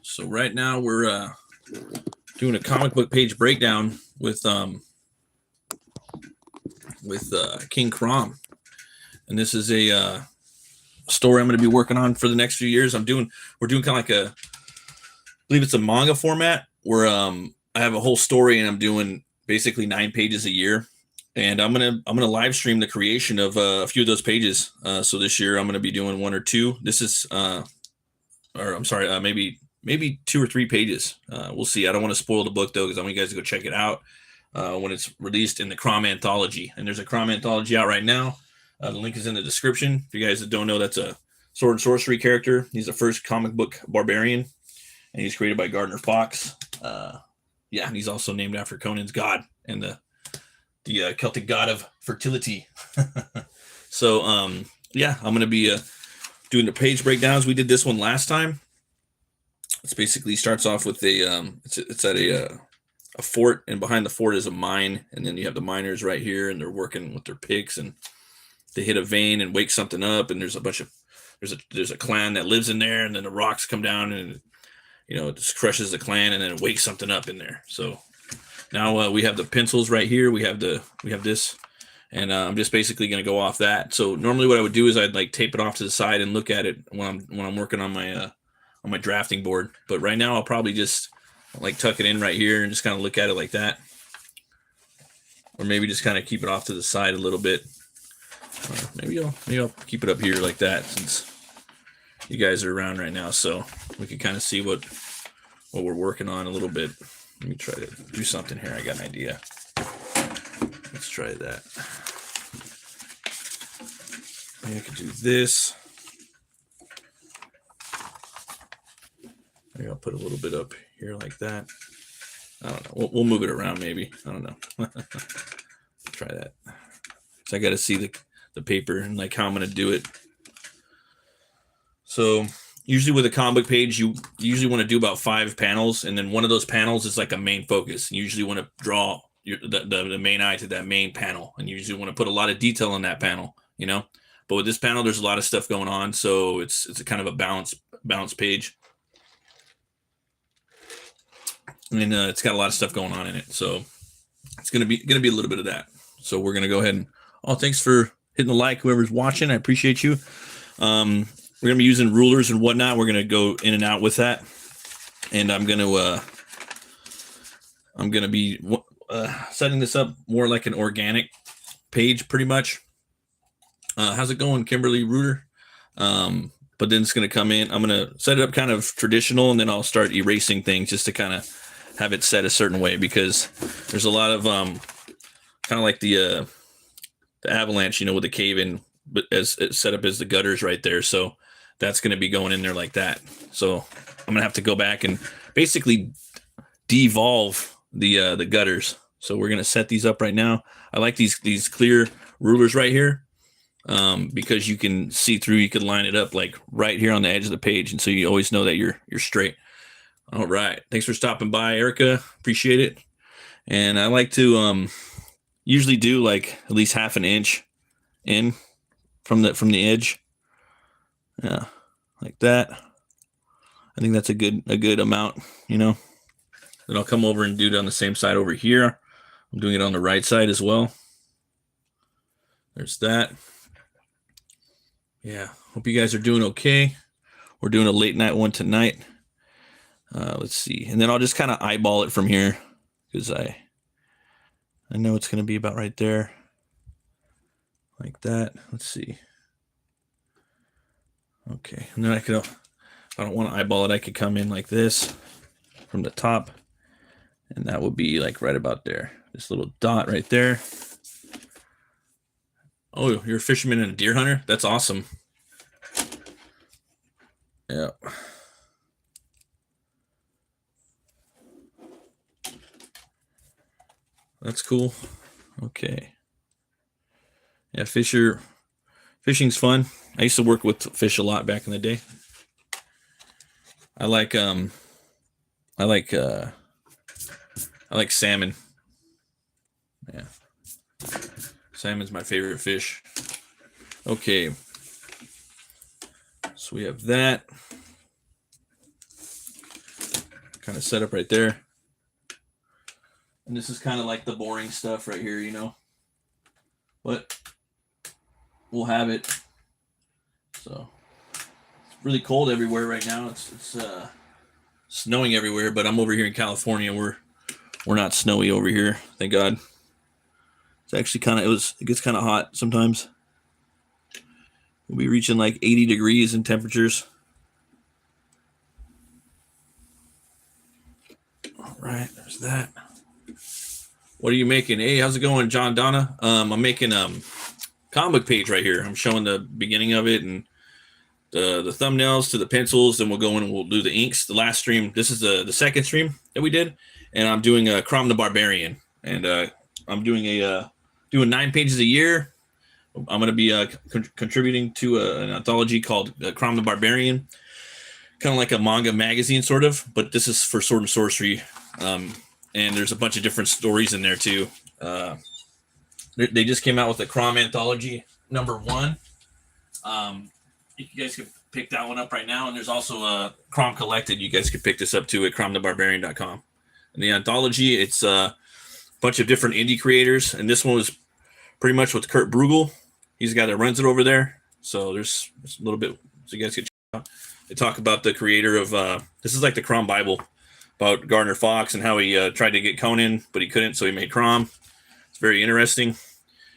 So right now we're doing a comic book page breakdown with King Crom, and this is a story I'm going to be working on for the next few years. We're doing kind of like I believe it's a manga format where I have a whole story and I'm doing basically 9 pages a year, and I'm gonna live stream the creation of a few of those pages. So this year I'm going to be doing 1 or 2. This is maybe 2 or 3 pages. We'll see. I don't want to spoil the book though, because I want you guys to go check it out when it's released in the Crom anthology. And there's a Crom anthology out right now. The link is in the description. If you guys that don't know, that's a sword and sorcery character. He's the first comic book barbarian, and he's created by Gardner Fox. And he's also named after Conan's god and the Celtic god of fertility. So I'm going to be doing the page breakdowns. We did this one last time. It's basically starts off with it's at a fort, and behind the fort is a mine, and then you have the miners right here, and they're working with their picks, and they hit a vein and wake something up, and there's a clan that lives in there, and then the rocks come down, and it just crushes the clan, and then it wakes something up in there. So now we have the pencils right here. We have this, and I'm just basically going to go off that. So normally what I would do is I'd like tape it off to the side and look at it when I'm working on my drafting board. But right now I'll probably just like tuck it in right here and just kind of look at it like that, or maybe just kind of keep it off to the side a little bit. Maybe I'll keep it up here like that, since you guys are around right now, so we can kind of see what we're working on a little bit. Let me try to do something here. I got an idea. Let's try that. Maybe I could do this. Maybe I'll put a little bit up here like that. I don't know. We'll move it around maybe. I don't know. Try that. So I got to see the paper and like how I'm going to do it. So usually with a comic book page, you usually want to do about 5 panels, and then one of those panels is like a main focus. You usually want to draw the main eye to that main panel, and you usually want to put a lot of detail on that panel, But with this panel, there's a lot of stuff going on, so it's a kind of a balance page, and it's got a lot of stuff going on in it. So it's gonna be a little bit of that. So we're gonna go ahead and thanks for hitting the like, whoever's watching. I appreciate you. We're going to be using rulers and whatnot. We're going to go in and out with that. And I'm going to be setting this up more like an organic page, pretty much. How's it going, Kimberly Reuter? But then it's going to come in. I'm going to set it up kind of traditional, and then I'll start erasing things just to kind of have it set a certain way, because there's a lot of kind of like the avalanche, with the cave in, but as it's set up as the gutters right there. So that's going to be going in there like that. So I'm going to have to go back and basically devolve the gutters. So we're going to set these up right now. I like these clear rulers right here, because you can see through, you can line it up like right here on the edge of the page. And so you always know that you're straight. All right. Thanks for stopping by, Erica. Appreciate it. And I like to, usually do like at least 1/2 inch in from the edge. Yeah, like that. I think that's a good amount, Then I'll come over and do it on the same side over here. I'm doing it on the right side as well. There's that. Yeah, hope you guys are doing okay. We're doing a late night one tonight. Let's see. And then I'll just kind of eyeball it from here, because I know it's going to be about right there. Like that. Let's see. Okay. And then if I don't want to eyeball it, I could come in like this from the top, and that would be like right about there. This little dot right there. Oh, you're a fisherman and a deer hunter? That's awesome. Yeah. That's cool. Okay. Yeah, fishing's fun. I used to work with fish a lot back in the day. I like salmon. Yeah. Salmon's my favorite fish. Okay. So we have that. kind of set up right there. And this is kind of like the boring stuff right here, you know. But we'll have it. So it's really cold everywhere right now. It's snowing everywhere, but I'm over here in California. We're not snowy over here, thank God. It's actually it gets kind of hot sometimes. We'll be reaching like 80 degrees in temperatures. All right, there's that. What are you making? Hey, how's it going, John Donna? I'm making comic page right here. I'm showing the beginning of it and the thumbnails to the pencils. Then we'll go in and we'll do the inks. The last stream, this is the second stream that we did, and I'm doing Crom the Barbarian, and I'm doing doing 9 pages a year. I'm going to be contributing to an anthology called Crom the Barbarian, kind of like a manga magazine sort of, but this is for sword and sorcery. And there's a bunch of different stories in there too. They just came out with the Crom anthology #1. You guys can pick that one up right now. And there's also a Crom Collected. You guys can pick this up too at cromthebarbarian.com. And the anthology, it's a bunch of different indie creators. And this one was pretty much with Kurt Bruegel. He's the guy that runs it over there. So there's a little bit, so you guys can check it out. They talk about the creator of, this is like the Crom Bible, about Gardner Fox and how he tried to get Conan, but he couldn't, so he made Crom. It's very interesting.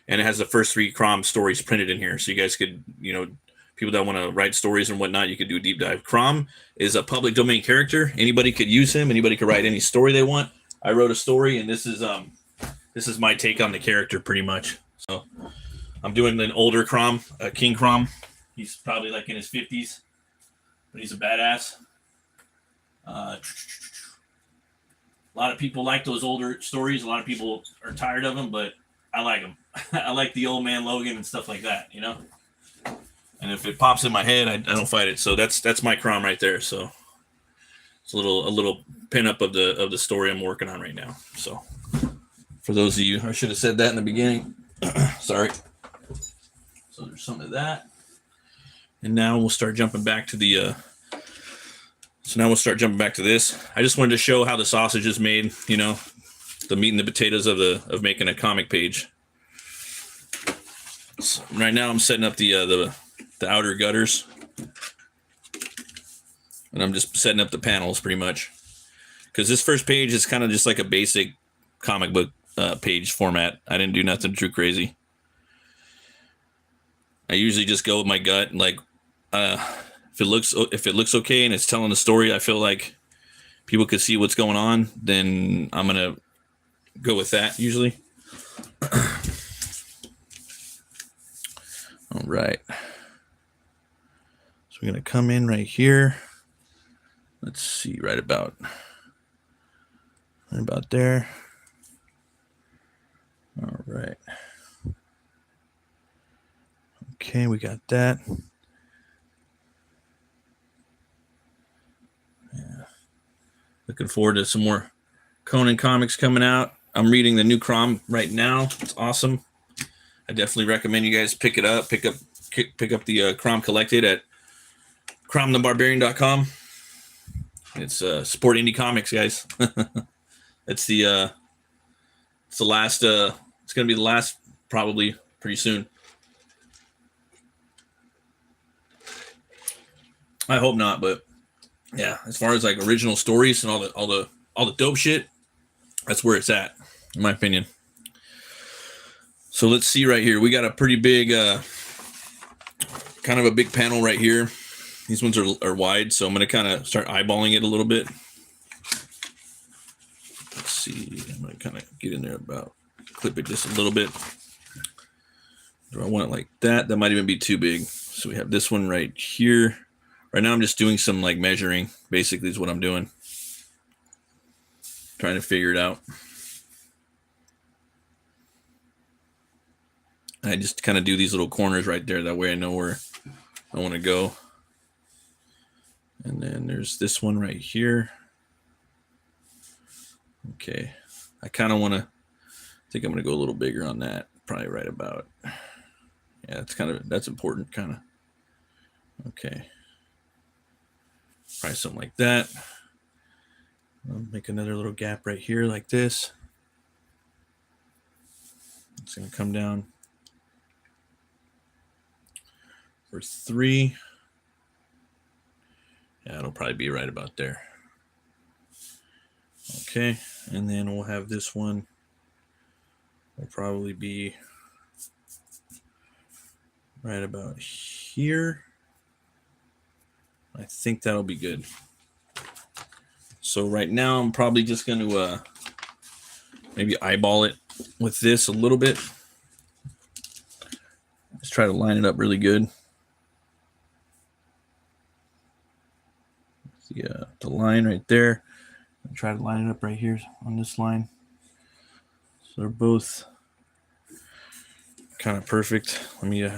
And it has the first 3 Crom stories printed in here. So you guys could, you know, people that want to write stories and whatnot, you could do a deep dive. Crom is a public domain character. Anybody could use him. Anybody could write any story they want. I wrote a story, and this is my take on the character pretty much. So I'm doing an older Crom, King Crom. He's probably like in his 50s, but he's a badass. A lot of people like those older stories. A lot of people are tired of them, but I like them. I like the old man Logan and stuff like that, you know. And if it pops in my head, I don't fight it. So that's my Crom right there. So it's a little pinup of the story I'm working on right now. So for those of you, I should have said that in the beginning. Sorry. So there's some of that. And now we'll start jumping back to the. So now we'll start jumping back to this. I just wanted to show how the sausage is made. You know, the meat and the potatoes of making a comic page. So right now I'm setting up the outer gutters, and I'm just setting up the panels pretty much, because this first page is kind of just like a basic comic book page format. I didn't do nothing too crazy. I usually just go with my gut, and like if it looks okay and it's telling the story, I feel like people could see what's going on, then I'm gonna go with that usually. All right. So we're going to come in right here. Let's see, right about there. All right. Okay, we got that. Yeah. Looking forward to some more Conan comics coming out. I'm reading the new Crom right now. It's awesome. I definitely recommend you guys pick it up. Pick up the Crom Collected at cromthebarbarian.com. It's support indie comics, guys. It's the last. It's gonna be the last, probably pretty soon. I hope not, but yeah. As far as like original stories and all the dope shit, that's where it's at, in my opinion. So let's see right here. We got a pretty big, kind of a big panel right here. These ones are wide, so I'm going to kind of start eyeballing it a little bit. Let's see. I'm going to kind of get in there clip it just a little bit. Do I want it like that? That might even be too big. So we have this one right here. Right now I'm just doing some like measuring, basically is what I'm doing. Trying to figure it out. I just kind of do these little corners right there. That way I know where I want to go. And then there's this one right here. Okay. I kind of want to, I think I'm going to go a little bigger on that. Probably right about. Yeah, that's important kind of. Okay. Probably something like that. I'll make another little gap right here like this. It's going to come down for 3. Yeah, it'll probably be right about there. Okay, and then we'll have this one will probably be right about here. I think that'll be good. So right now I'm probably just going to maybe eyeball it with this a little bit. Just try to line it up really good. The line right there. I'll try to line it up right here on this line. So they're both kind of perfect. Let me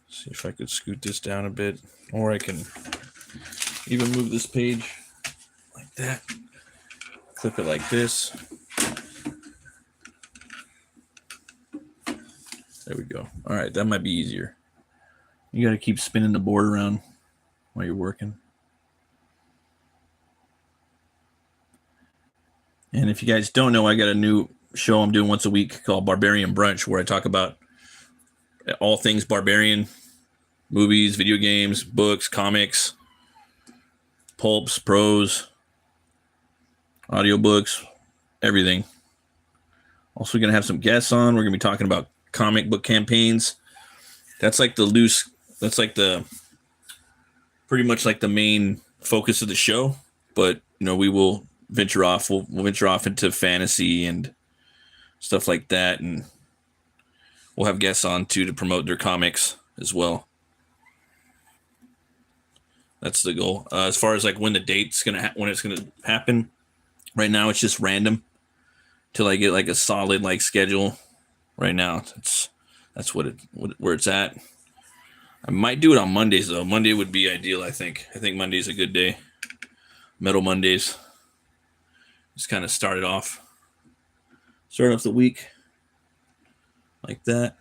see if I could scoot this down a bit, or I can even move this page like that. Clip it like this. There we go. All right, that might be easier. You got to keep spinning the board around while you're working. And if you guys don't know, I got a new show I'm doing once a week called Barbarian Brunch, where I talk about all things barbarian, movies, video games, books, comics, pulps, prose, audiobooks, everything. Also going to have some guests on. We're going to be talking about comic book campaigns. That's like pretty much like the main focus of the show. But, we will venture off. We'll venture off into fantasy and stuff like that. And we'll have guests on too to promote their comics as well. That's the goal. As far as like when the date's when it's gonna happen, right now it's just random till I get like a solid like schedule. Right now, that's where it's at. I might do it on Mondays though. Monday would be ideal. I think Monday's a good day. Metal Mondays. Just kind of start off the week like that.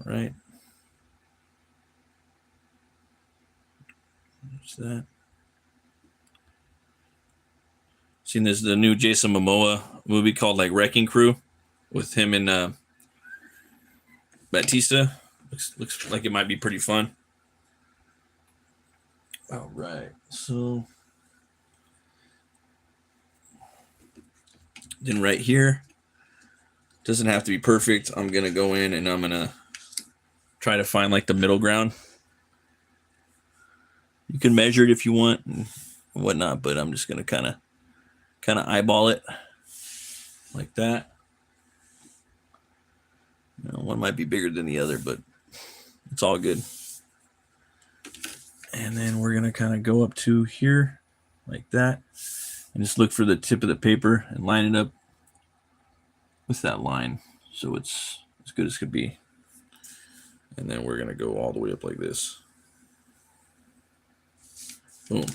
All right. There's that. Seen this the new Jason Momoa movie called like Wrecking Crew with him and Batista. Looks like it might be pretty fun. All right. So then right here, doesn't have to be perfect. I'm going to go in and I'm going to try to find like the middle ground. You can measure it if you want and whatnot, but I'm just going to kind of eyeball it like that. One might be bigger than the other, but it's all good. And then we're going to kind of go up to here like that and just look for the tip of the paper and line it up with that line so it's as good as could be. And then we're going to go all the way up like this. Boom.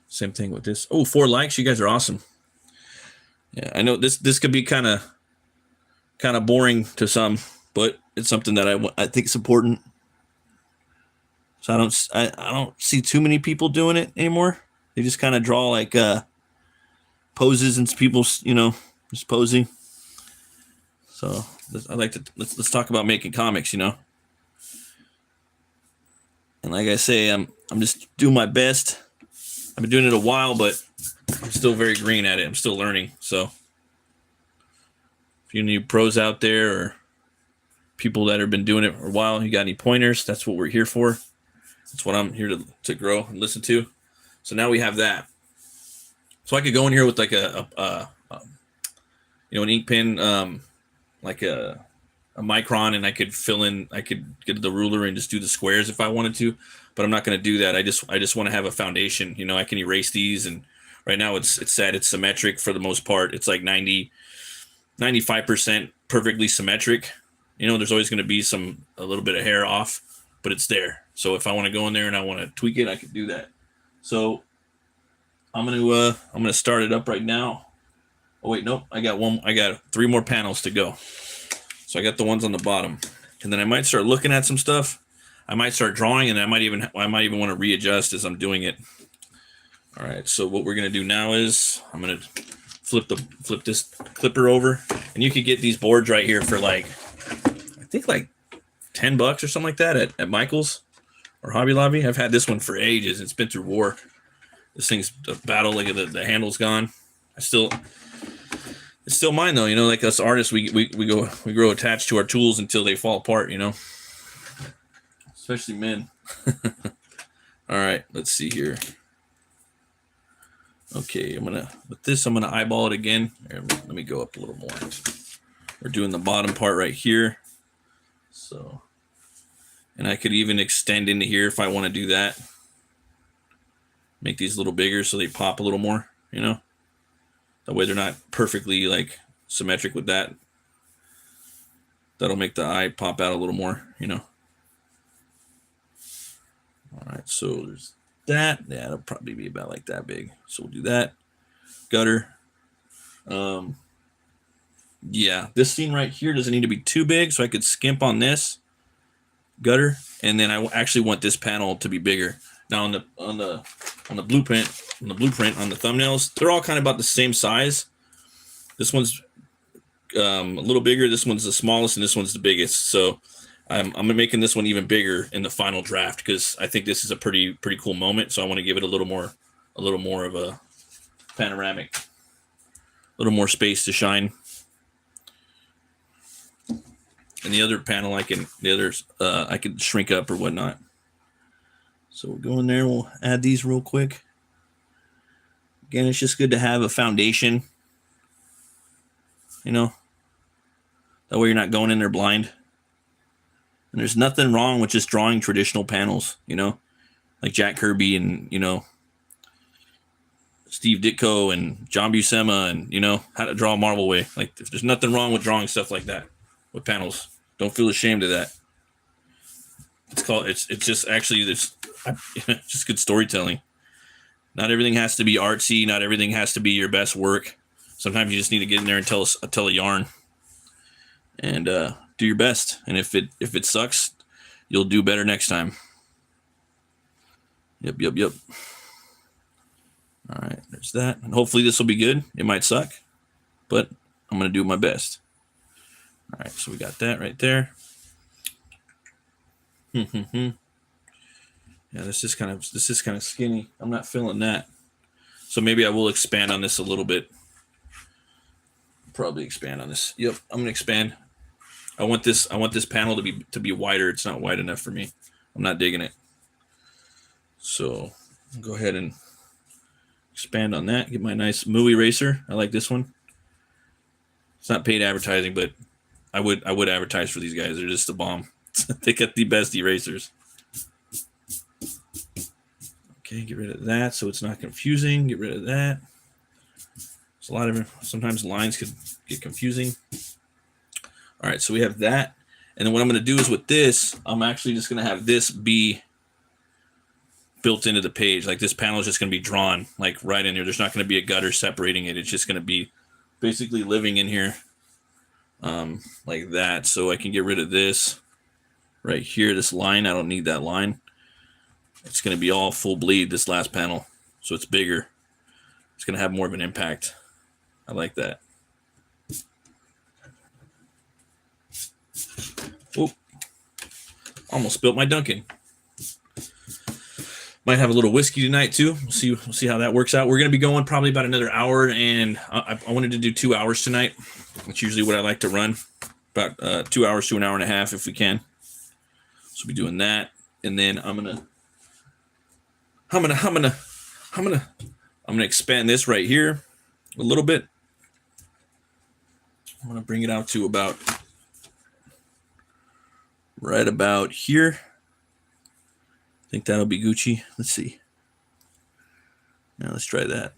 Same thing with this. Oh, 4 likes. You guys are awesome. Yeah, I know this could be kind of boring to some, but it's something that I think is important. So I don't see too many people doing it anymore. They just kind of draw like poses and people, just posing. So let's talk about making comics, And like I say, I'm just doing my best. I've been doing it a while, but I'm still very green at it. I'm still learning. So if you need pros out there or people that have been doing it for a while, you got any pointers? That's what we're here for. That's what I'm here to grow and listen to. So now we have that. So I could go in here with like an ink pen, like a micron, and I could I could get the ruler and just do the squares if I wanted to, but I'm not going to do that. I just want to have a foundation. I can erase these, and right now it's set. It's symmetric for the most part. It's like 95% perfectly symmetric. There's always going to be a little bit of hair off, but it's there. So if I want to go in there and I want to tweak it, I can do that. So I'm gonna start it up right now. Oh wait, nope. I got 3 more panels to go. So I got the ones on the bottom, and then I might start looking at some stuff. I might start drawing, and I might even want to readjust as I'm doing it. All right, so what we're gonna do now is I'm gonna flip this clipper over, and you could get these boards right here for like, I think like $10 or something like that at Michael's or Hobby Lobby. I've had this one for ages. It's been through war. This thing's a battle. Look at the handle's gone. It's still mine though. You know, like us artists, we grow attached to our tools until they fall apart. You know, especially men. All right, let's see here. Okay, I'm gonna eyeball it again. Here, let me go up a little more. We're doing the bottom part right here. So, and I could even extend into here if I want to do that. Make these a little bigger so they pop a little more, you know. That way they're not perfectly like symmetric with that. That'll make the eye pop out a little more, you know. All right, so there's that. Yeah, it'll probably be about like that big. So we'll do that. Gutter. Yeah, this scene right here doesn't need to be too big, so I could skimp on this gutter, and then I actually want this panel to be bigger. Now on the blueprint on the thumbnails, they're all kind of about the same size. This one's a little bigger. This one's the smallest, and this one's the biggest. So I'm making this one even bigger in the final draft because I think this is a pretty cool moment. So I want to give it a little more of a panoramic, a little more space to shine. And the other panel, I can shrink up or whatnot. So we'll go in there. We'll add these real quick. Again, it's just good to have a foundation. You know, that way you're not going in there blind. And there's nothing wrong with just drawing traditional panels, you know, like Jack Kirby and, you know, Steve Ditko and John Buscema and, you know, how to draw a Marvel way. Like, there's nothing wrong with drawing stuff like that with panels. Don't feel ashamed of that. It's just actually just good storytelling. Not everything has to be artsy. Not everything has to be your best work. Sometimes you just need to get in there and tell a yarn, and do your best. And if it sucks, you'll do better next time. Yep. All right, there's that. And hopefully this will be good. It might suck, but I'm gonna do my best. All right, so we got that right there. Yeah, this is kind of skinny. I'm not feeling that. So maybe I will expand on this a little bit. Probably expand on this. Yep, I'm gonna expand. I want this panel to be wider. It's not wide enough for me. I'm not digging it. So I'll go ahead and expand on that. Get my nice Moo eraser. I like this one. It's not paid advertising, but I would advertise for these guys. They're just a bomb. They got the best erasers. Okay, get rid of that so it's not confusing. Get rid of that. There's sometimes lines could get confusing. All right, so we have that. And then what I'm going to do is with this, I'm actually just going to have this be built into the page. Like, this panel is just going to be drawn like right in here. There's not going to be a gutter separating it. It's just going to be basically living in here like that. So I can get rid of this right here, this line. I don't need that line. It's going to be all full bleed, this last panel. So it's bigger. It's going to have more of an impact. I like that. Oh, almost spilt my Dunkin'. Might have a little whiskey tonight too. We'll see how that works out. We're going to be going probably about another hour, and I wanted to do 2 hours tonight. That's usually what I like to run, about 2 hours to an hour and a half if we can. So we'll be doing that, and then I'm gonna expand this right here a little bit. I'm gonna bring it out to about right about here. I think that'll be Gucci. Let's see. Now let's try that.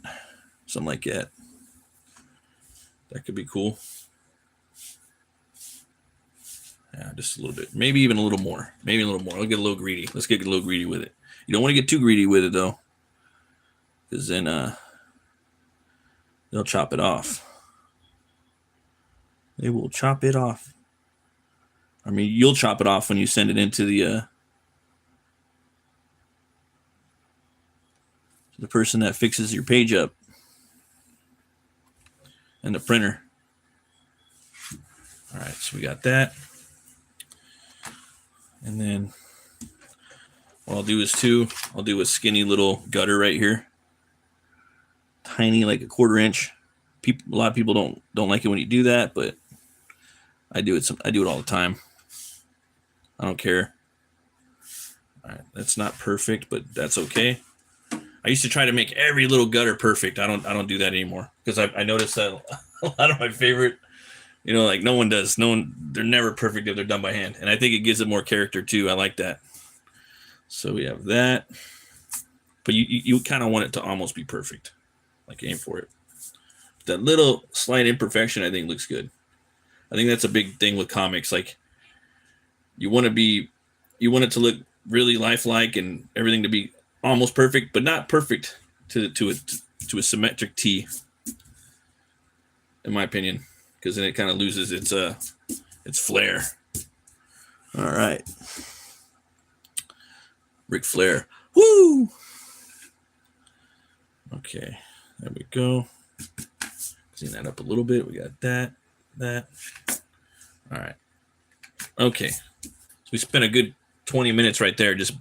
Something like that. That could be cool. Yeah, just a little bit. Maybe even a little more. Maybe a little more. I'll get a little greedy. Let's get a little greedy with it. You don't want to get too greedy with it though, because then they'll chop it off. They will chop it off. I mean, you'll chop it off when you send it into the the person that fixes your page up, and the printer. All right, so we got that. And then what I'll do is I'll do a skinny little gutter right here. Tiny, like a 1/4 inch. A lot of people don't like it when you do that, but I do it all the time. I don't care. All right, that's not perfect, but that's okay. I used to try to make every little gutter perfect. I don't do that anymore, because I noticed that a lot of my favorite, like no one does. They're never perfect if they're done by hand. And I think it gives it more character too. I like that. So we have that. But you kind of want it to almost be perfect. Like aim for it. That little slight imperfection, I think, looks good. I think that's a big thing with comics. Like you want it to look really lifelike and everything to be almost perfect, but not perfect to a symmetric T, in my opinion, because then it kind of loses its flair. All right, Ric Flair, woo! Okay, there we go. Clean that up a little bit. We got that. All right. Okay, so we spent a good 20 minutes right there just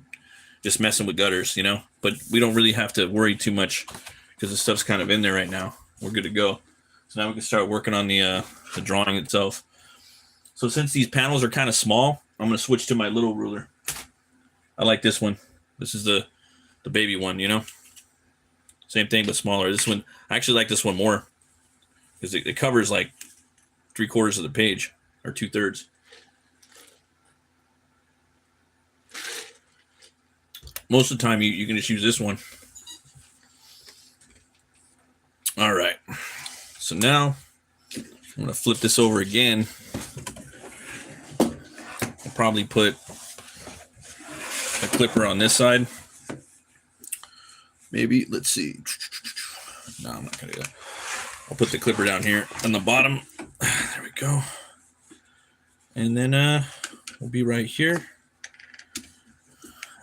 messing with gutters, but we don't really have to worry too much because the stuff's kind of in there right now. We're good to go. So now we can start working on the drawing itself. So since these panels are kind of small, I'm going to switch to my little ruler. I like this one. This is the baby one, Same thing, but smaller. This one, I actually like this one more because it covers like 3/4 of the page, or 2/3. Most of the time, you can just use this one. All right. So now I'm going to flip this over again. I'll probably put a clipper on this side. Maybe, let's see. No, I'm not going to do that. I'll put the clipper down here on the bottom. There we go. And then we'll be right here.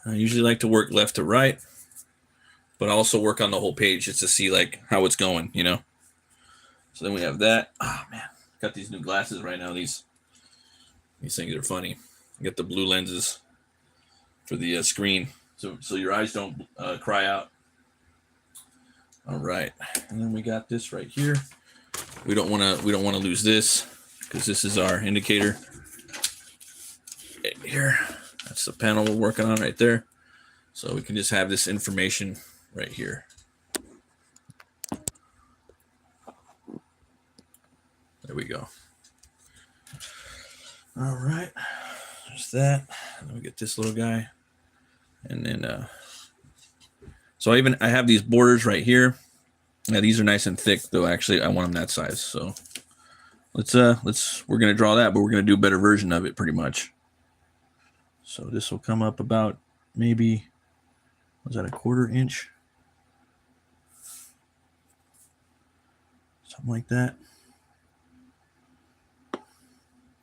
I usually like to work left to right, but I also work on the whole page just to see like how it's going, So then we have that. Oh man, got these new glasses right now. These things are funny. I got the blue lenses for the screen, so your eyes don't cry out. All right, and then we got this right here. We don't want to lose this because this is our indicator. Right here. That's the panel we're working on right there. So we can just have this information right here. There we go. All right. There's that. And then we get this little guy. And then, so I have these borders right here. Now these are nice and thick though. Actually, I want them that size. So we're going to draw that, but we're going to do a better version of it pretty much. So this will come up about maybe, was that a 1/4 inch? Something like that.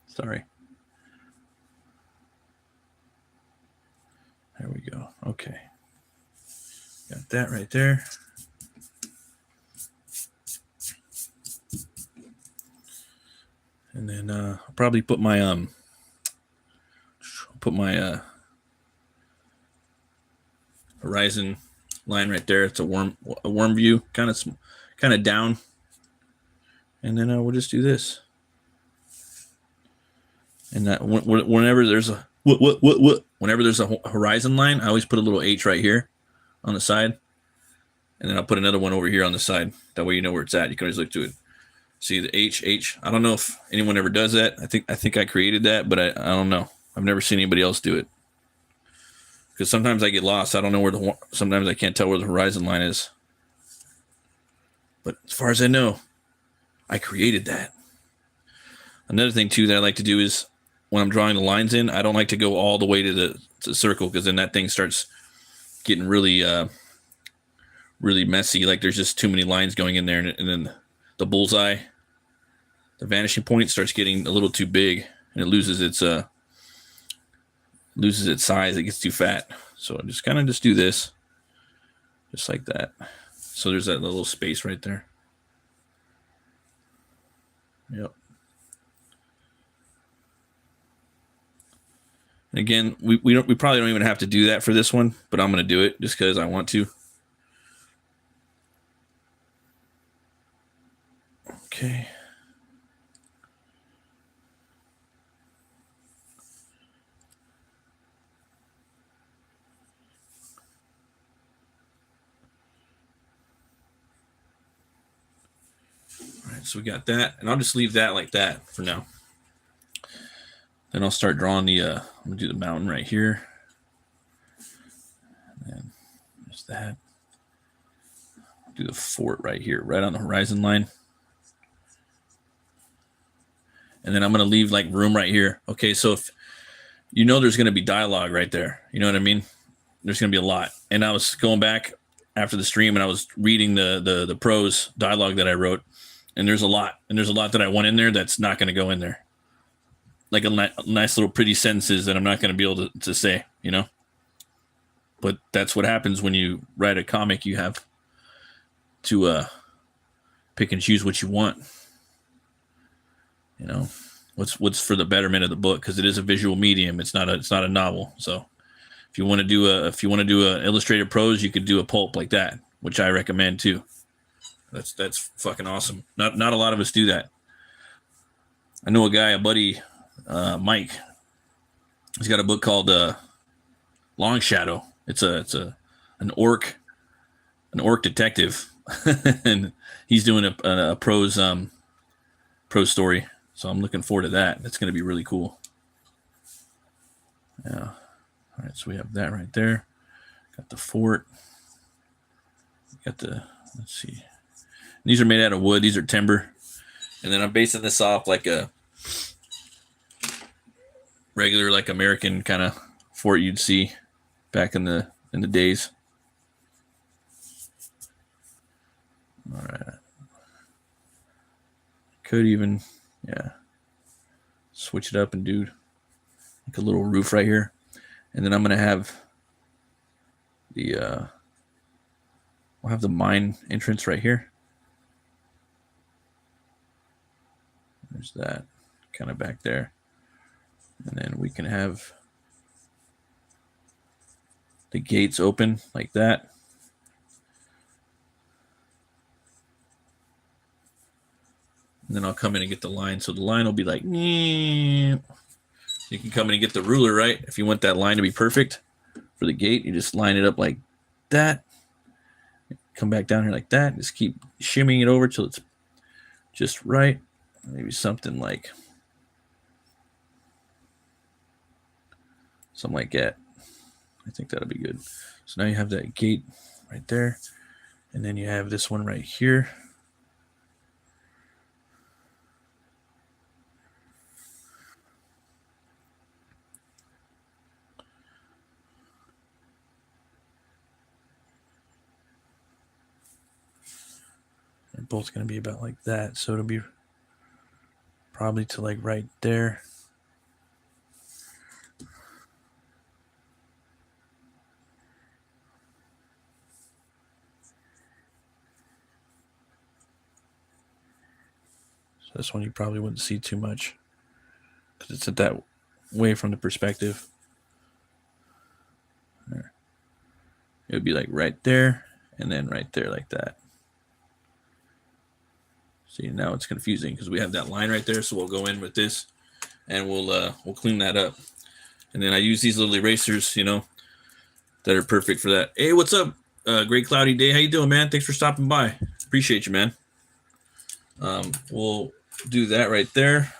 Sorry. There we go. Okay. Got that right there. And then I'll probably put my horizon line right there. It's a worm view, kind of down. And then we'll just do this. And that whenever there's a whenever there's a horizon line, I always put a little H right here on the side, and then I'll put another one over here on the side. That way you know where it's at. You can always look to it. See the H. I don't know if anyone ever does that. I think I created that, but I don't know. I've never seen anybody else do it. Because sometimes I get lost. I don't know sometimes I can't tell where the horizon line is. But as far as I know, I created that. Another thing too that I like to do is when I'm drawing the lines in, I don't like to go all the way to the circle, because then that thing starts getting really really messy. Like there's just too many lines going in there, and then the bullseye, the vanishing point, starts getting a little too big, and it loses its size. It gets too fat. So I just do this. just like that. So there's that little space right there. Yep. And again, we probably don't even have to do that for this one, but I'm going to do it just because I want to. Okay. All right, so we got that, and I'll just leave that like that for now. Then I'll start drawing the, I'm going to do the mountain right here. And then there's that. Do the fort right here, right on the horizon line. And then I'm going to leave like room right here. Okay, so if you know there's going to be dialogue right there. You know what I mean? There's going to be a lot. And I was going back after the stream and I was reading the prose dialogue that I wrote. And there's a lot. And there's a lot that I want in there that's not going to go in there. Like a nice little pretty sentences that I'm not going to be able to say, you know? But that's what happens when you write a comic. You have to pick and choose what you want. You know, what's for the betterment of the book, because it is a visual medium. It's not a novel. So if you want to do a illustrated prose, you could do a pulp like that, which I recommend too. That's fucking awesome. Not a lot of us do that. I know a guy, a buddy, Mike. He's got a book called Long Shadow. It's an orc detective, and he's doing a prose story. So I'm looking forward to that. That's going to be really cool. Yeah. All right. So we have that right there. Got the fort. Got the, let's see. These are made out of wood. These are timber. And then I'm basing this off like a regular, like American kind of fort you'd see back in the days. All right. Could even, yeah, switch it up and do like a little roof right here. And then I'm going to have the, we'll have the mine entrance right here. There's that kind of back there. And then we can have the gates open like that. And then I'll come in and get the line. So the line will be like, you can come in and get the ruler, right? If you want that line to be perfect for the gate, you just line it up like that. Come back down here like that. Just keep shimmying it over till it's just right. Maybe something like that. I think that'll be good. So now you have that gate right there. And then you have this one right here. They're both going to be about like that. So it'll be probably to like right there. So this one you probably wouldn't see too much because it's at that way from the perspective. There. It would be like right there and then right there like that. See, now it's confusing because we have that line right there. So we'll go in with this and we'll clean that up. And then I use these little erasers, you know, that are perfect for that. Hey, what's up? Great cloudy day. How you doing, man? Thanks for stopping by. Appreciate you, man. We'll do that right there.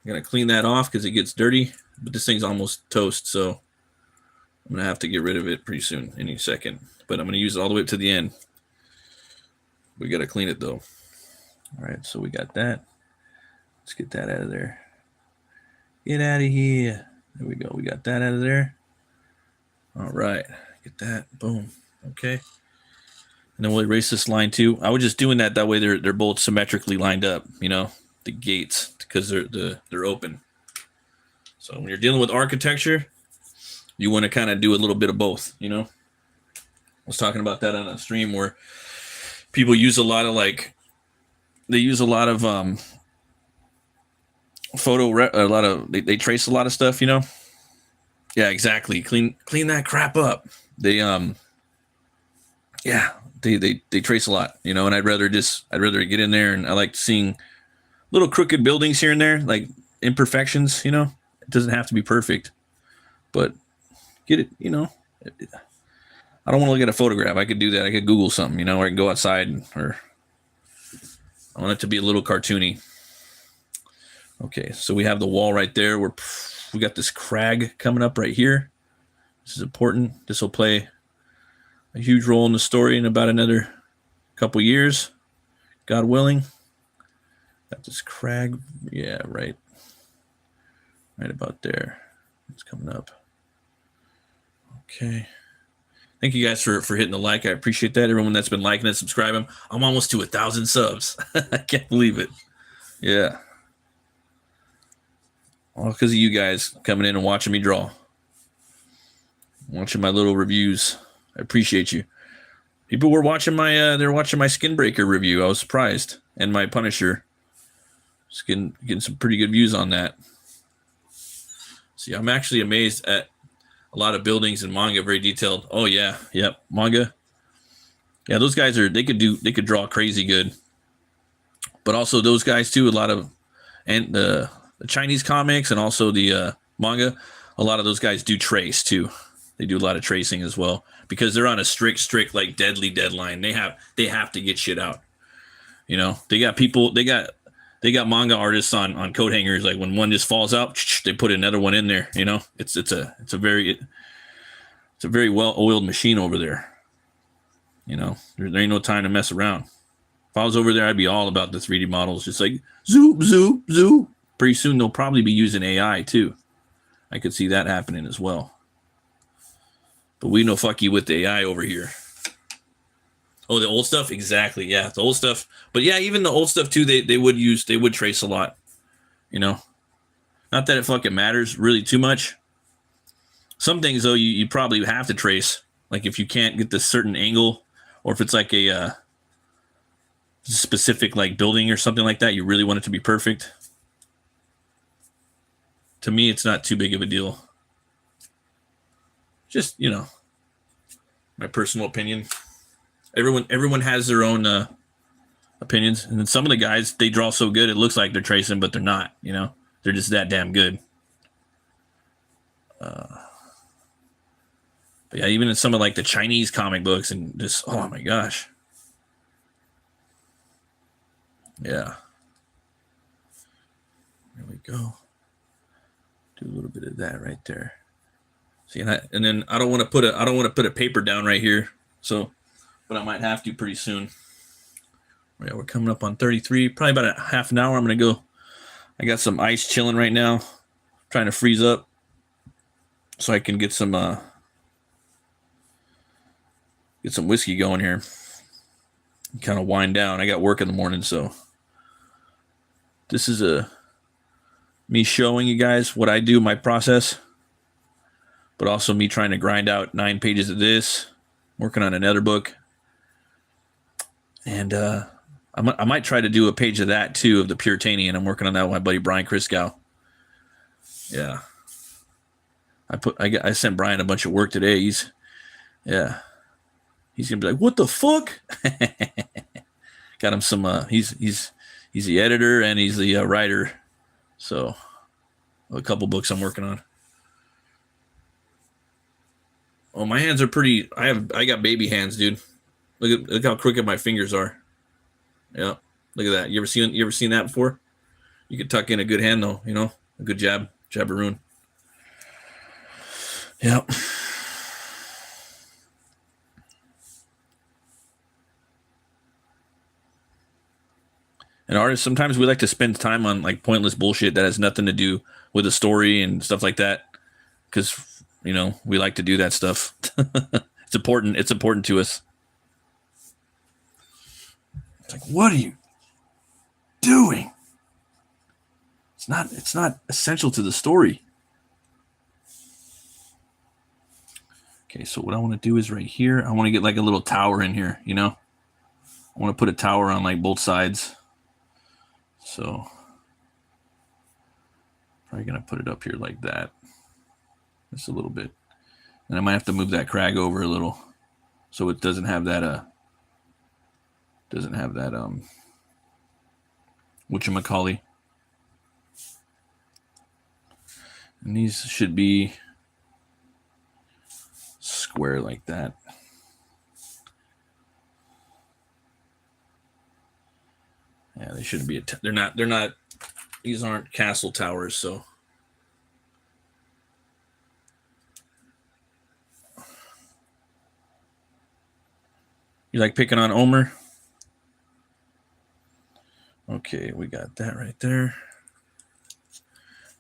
I'm going to clean that off because it gets dirty, but this thing's almost toast. So I'm going to have to get rid of it pretty soon, any second, but I'm going to use it all the way up to the end. We got to clean it though. All right. So we got that. Let's get that out of there. Get out of here. There we go. We got that out of there. All right. Get that. Boom. Okay. And then we'll erase this line too. I was just doing that way they're both symmetrically lined up, you know, the gates, because they're open. So when you're dealing with architecture, you want to kind of do a little bit of both, you know. was talking about that on a stream where people use a lot of they trace a lot of stuff, you know. Yeah, exactly. Clean that crap up. They they trace a lot, you know, and I'd rather get in there, and I like seeing little crooked buildings here and there, like imperfections, you know. It doesn't have to be perfect, but get it, you know. I don't want to look at a photograph. I could do that. I could Google something, you know, or I can go outside, or I want it to be a little cartoony. Okay, so we have the wall right there. We got this crag coming up right here. This is important. This will play a huge role in the story in about another couple years, God willing. Got this crag, yeah, right about there. It's coming up. Okay. Thank you guys for hitting the like. I appreciate that. Everyone that's been liking and subscribing. I'm almost to 1,000 subs. I can't believe it. Yeah. All because of you guys coming in and watching me draw. Watching my little reviews. I appreciate you. People were watching they're watching my Skin Breaker review. I was surprised. And my Punisher. Getting some pretty good views on that. See, I'm actually amazed at a lot of buildings in manga, very detailed. Oh yeah, yep, manga. Yeah, those guys they could draw crazy good. But also those guys too, a lot of, and the Chinese comics and also the manga, a lot of those guys do trace too. They do a lot of tracing as well because they're on a strict like deadly deadline. They have to get shit out. You know, they got manga artists on coat hangers. Like when one just falls out, they put another one in there. You know, it's a very well-oiled machine over there. You know, there ain't no time to mess around. If I was over there, I'd be all about the 3D models, just like zoop, zoop, zoop. Pretty soon they'll probably be using AI too. I could see that happening as well. But we know fuck you with the AI over here. Oh, the old stuff? Exactly. Yeah, the old stuff. But yeah, even the old stuff too, they would trace a lot. You know? Not that it fucking matters really too much. Some things though you probably have to trace. Like if you can't get this certain angle, or if it's like a specific like building or something like that, you really want it to be perfect. To me, it's not too big of a deal. Just, you know, my personal opinion. Everyone has their own opinions, and then some of the guys, they draw so good it looks like they're tracing, but they're not. You know, they're just that damn good. But yeah, even in some of like the Chinese comic books, and just oh my gosh, yeah. There we go. Do a little bit of that right there. See, and then I don't want to put a paper down right here, so. But I might have to pretty soon. Yeah, we're coming up on 33. Probably about a half an hour. I'm going to go. I got some ice chilling right now. Trying to freeze up. So I can get some whiskey going here. Kind of wind down. I got work in the morning, so. This is me showing you guys what I do, my process. But also me trying to grind out 9 pages of this. Working on another book. And I might try to do a page of that too, of the Puritanian. I'm working on that with my buddy Brian Christgau. Yeah, I sent Brian a bunch of work today. He's gonna be like, "What the fuck?" Got him some. He's the editor and he's the writer. So a couple books I'm working on. Oh, my hands are pretty. I got baby hands, dude. Look how crooked my fingers are. Yeah, look at that. You ever seen that before? You could tuck in a good hand though, you know, a good jabberoo. Yeah. And artists, sometimes we like to spend time on like pointless bullshit that has nothing to do with the story and stuff like that, because you know we like to do that stuff. It's important. It's important to us. It's like, what are you doing? It's not essential to the story. Okay, so what I want to do is right here, I want to get like a little tower in here, you know? I want to put a tower on like both sides. So probably going to put it up here like that. Just a little bit. And I might have to move that crag over a little so it doesn't have that whatchamacallit. And these should be square like that. Yeah, they shouldn't be. They're not. These aren't castle towers, so. You like picking on Omer? Okay, we got that right there.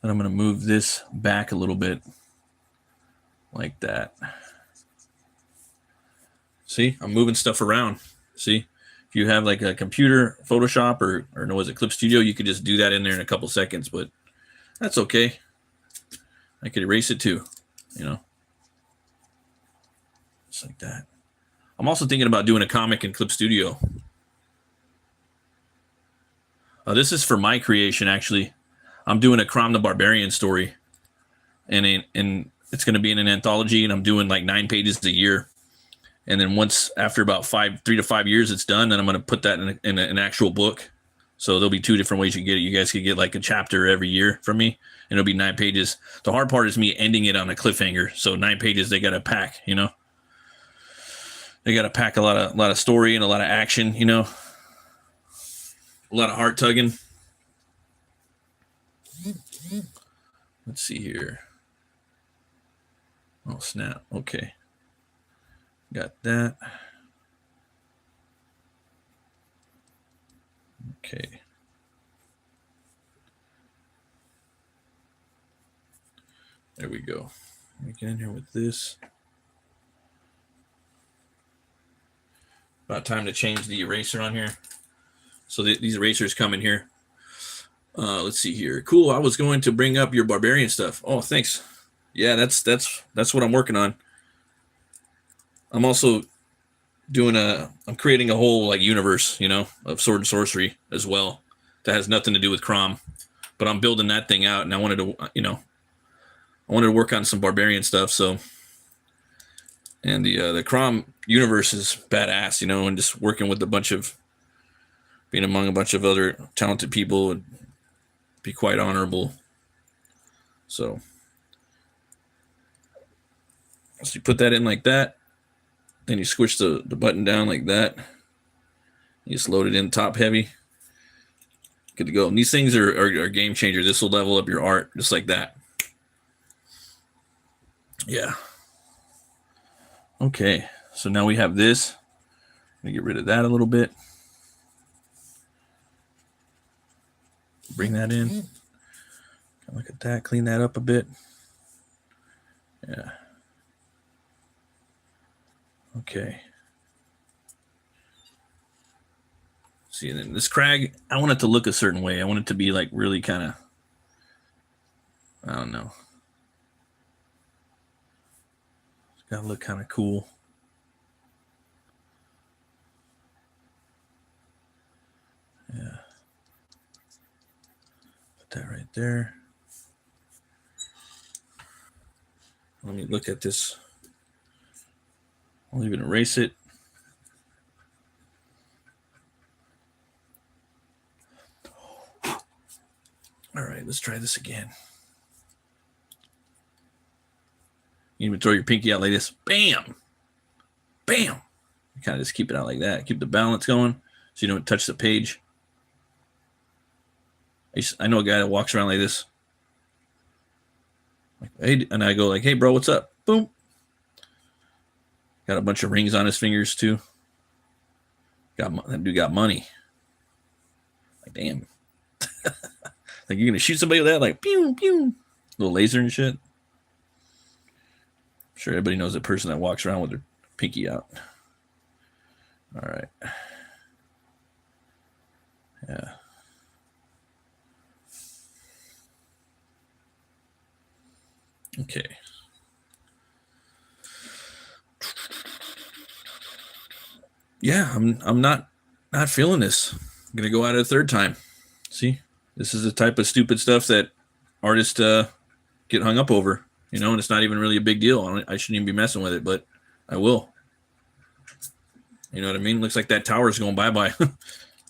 And I'm going to move this back a little bit like that. See, I'm moving stuff around. See, if you have like a computer, Photoshop, or no, was it Clip Studio, you could just do that in there in a couple seconds, but that's okay. I could erase it too, you know, just like that. I'm also thinking about doing a comic in Clip Studio. This is for my creation, actually. I'm doing a Crom the Barbarian story, and it's going to be in an anthology, and I'm doing like 9 pages a year. And then once after about 3 to 5 years, it's done. Then I'm going to put that in an actual book. So there'll be 2 different ways you can get it. You guys could get like a chapter every year from me, and it'll be 9 pages. The hard part is me ending it on a cliffhanger. So 9 pages, they got to pack, you know. They got to pack a lot of story and a lot of action, you know. A lot of heart tugging. Let's see here. Oh, snap. Okay. Got that. Okay. There we go. Let me get in here with this. About time to change the eraser on here. So these erasers come in here. Let's see here. Cool. I was going to bring up your barbarian stuff. Oh, thanks. Yeah, that's what I'm working on. I'm also doing I'm creating a whole like universe, you know, of sword and sorcery as well. That has nothing to do with Crom, but I'm building that thing out, and I wanted to, you know, work on some barbarian stuff. So, and the Crom universe is badass, you know, and just working with being among a bunch of other talented people would be quite honorable. So you put that in like that. Then you switch the button down like that. You just load it in top heavy. Good to go. And these things are game changer. This will level up your art just like that. Yeah. Okay. So now we have this. Let me get rid of that a little bit. Bring that in. Look at that. Clean that up a bit. Yeah. Okay. See, and then this crag, I want it to look a certain way. I want it to be like really kind of, I don't know. It's got to look kind of cool. Yeah. Put that right there. Let me look at this. I'll even erase it. All right, let's try this again. You even throw your pinky out like this. Bam! Bam! You kind of just keep it out like that. Keep the balance going so you don't touch the page. I know a guy that walks around like this. Like, hey, and I go like, hey, bro, what's up? Boom. Got a bunch of rings on his fingers, too. That dude got money. Like, damn. Like, you're going to shoot somebody with that? Like, pew, pew. Little laser and shit. I'm sure everybody knows the person that walks around with their pinky out. All right. Yeah. Okay. Yeah, I'm not feeling this. I'm gonna go at it a third time. See, this is the type of stupid stuff that artists get hung up over, you know, and it's not even really a big deal. I shouldn't even be messing with it, but I will. You know what I mean? Looks like that tower's going bye-bye.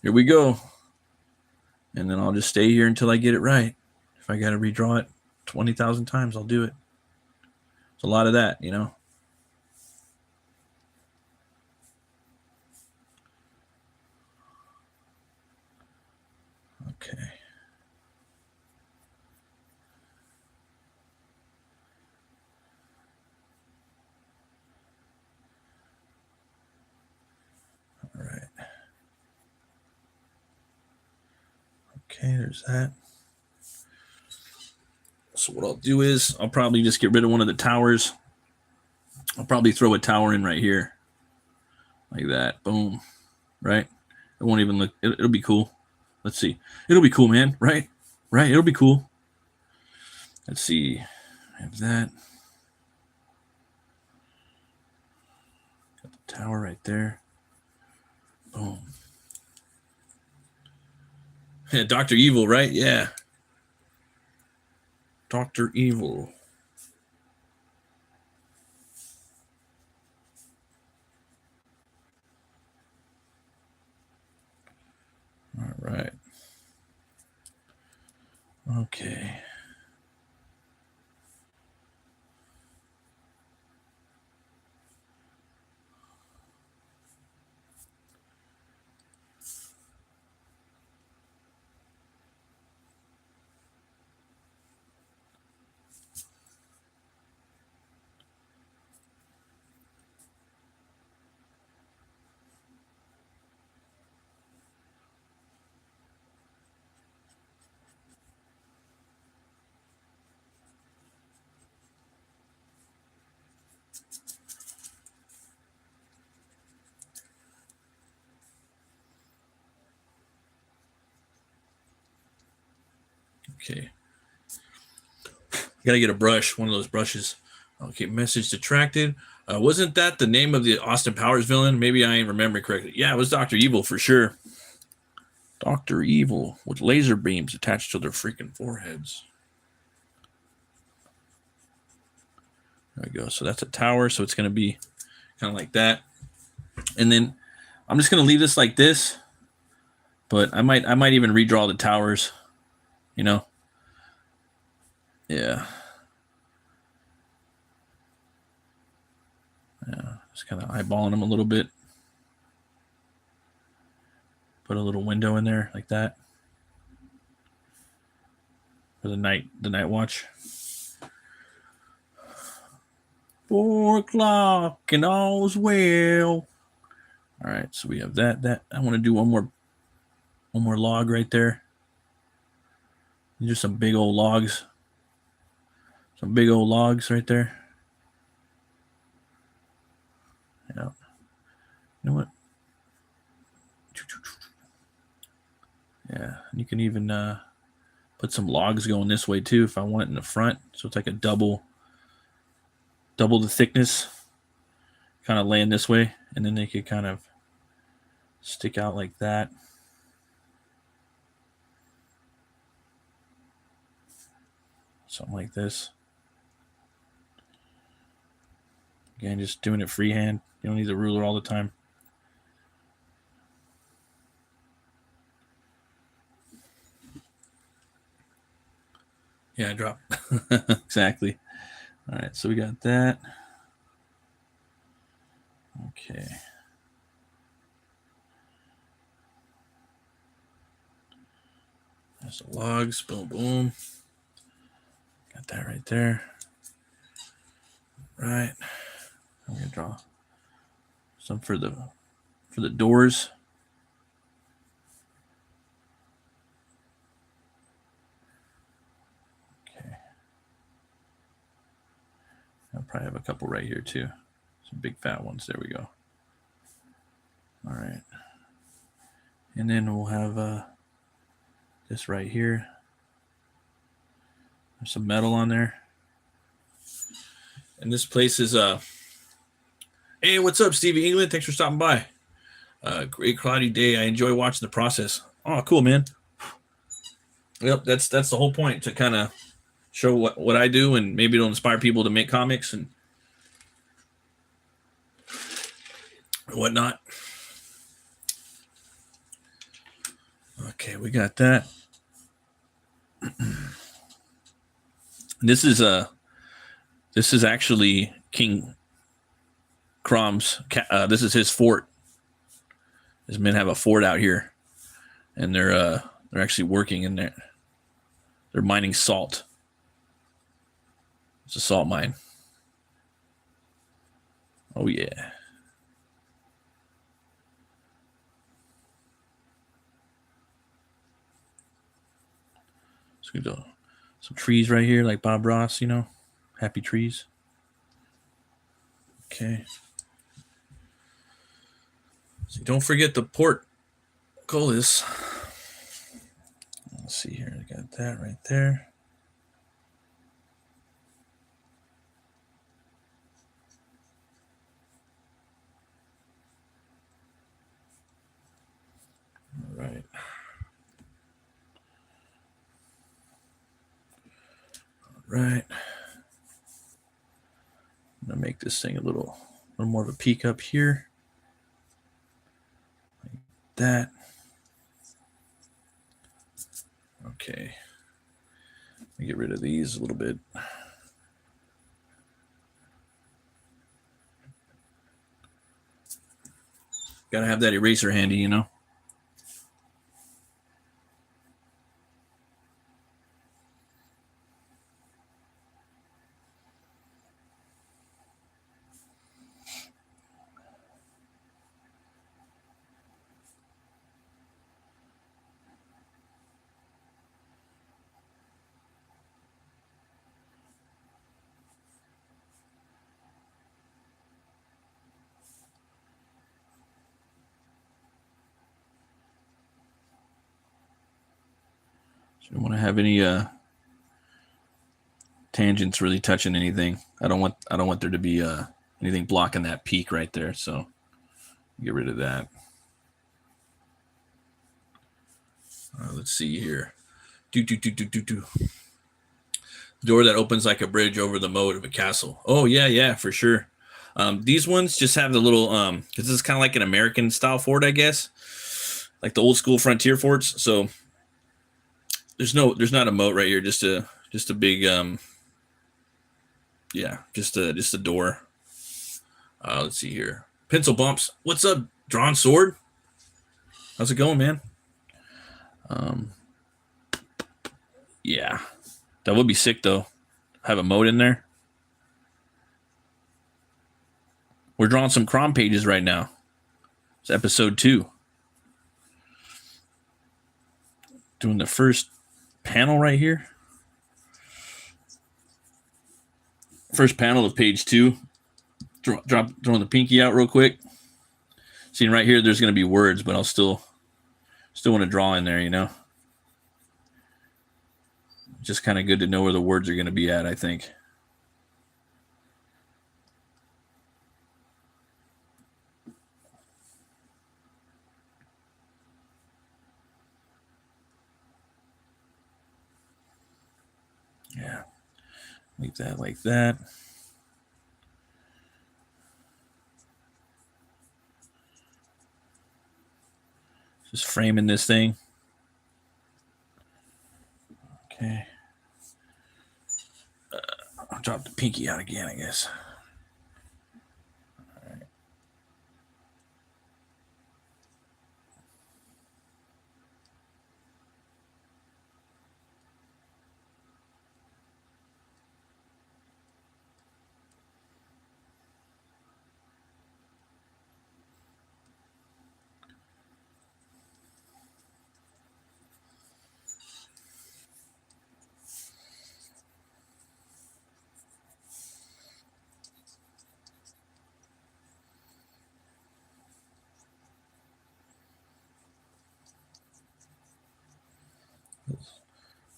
Here we go. And then I'll just stay here until I get it right. If I got to redraw it 20,000 times, I'll do it. It's a lot of that, you know. Okay. All right. Okay, there's that. So what I'll do is I'll probably just get rid of one of the towers. I'll probably throw a tower in right here. Like that. Boom. Right? It won't even look, it'll be cool. Let's see. It'll be cool, man. Right? Right? It'll be cool. Let's see. I have that. Got the tower right there. Boom. Yeah, Dr. Evil, right? Yeah. Dr. Evil. All right. Okay. Okay. Gotta get a brush, one of those brushes. Okay, message detracted. Wasn't that the name of the Austin Powers villain? Maybe I ain't remembering correctly. Yeah, it was Dr. Evil for sure. Dr. Evil with laser beams attached to their freaking foreheads. There we go. So that's a tower. So it's going to be kind of like that. And then I'm just going to leave this like this. But I might even redraw the towers. You know? Yeah. Yeah. Just kind of eyeballing them a little bit. Put a little window in there like that. For the night watch. 4 o'clock and all's well. All right, so we have that. I want to do one more log right there. Just some big old logs. Some big old logs right there. Yeah. You know what? Yeah, you can even put some logs going this way too if I want it in the front. So it's like a double the thickness. Kind of laying this way, and then they could kind of stick out like that. Something like this. Again, just doing it freehand. You don't need the ruler all the time. Yeah, drop. Exactly. All right, so we got that. Okay. There's the logs. Boom, boom. Got that right there. Right. I'm gonna draw some for the doors. Okay. I'll probably have a couple right here too. Some big fat ones. There we go. All right. And then we'll have this right here. There's some metal on there. And this place is hey, what's up, Stevie England? Thanks for stopping by. Great cloudy day. I enjoy watching the process. Oh, cool, man. Yep, that's the whole point, to kind of show what I do, and maybe it'll inspire people to make comics and whatnot. Okay, we got that. This is actually King Crom's. This is his fort. His men have a fort out here, and they're actually working in there. They're mining salt. It's a salt mine. Oh yeah. So we got some trees right here, like Bob Ross, you know, happy trees. Okay. So don't forget the portcullis. Let's see here. I got that right there. All right. All right. I'm gonna make this thing a little more of a peak up here. Like that. Okay. Let me get rid of these a little bit. Gotta have that eraser handy, you know. So I don't want to have any tangents really touching anything. I don't want there to be anything blocking that peak right there. So get rid of that. Let's see here. Door that opens like a bridge over the moat of a castle. Oh yeah, for sure. These ones just have the little because this is kind of like an American style fort, I guess, like the old school frontier forts. So there's not a moat right here, just a big just a door. Let's see here. Pencil bumps. What's up, drawn sword? How's it going, man? Yeah, that would be sick though. Have a moat in there. We're drawing some Crom pages right now. It's episode 2. Doing the first panel right here. First panel of page 2. Throwing the pinky out real quick. Seeing right here, there's going to be words, but I'll still want to draw in there, you know. Just kind of good to know where the words are going to be at, I think. Yeah. Make that like that. Just framing this thing. Okay. I'll drop the pinky out again, I guess. All right.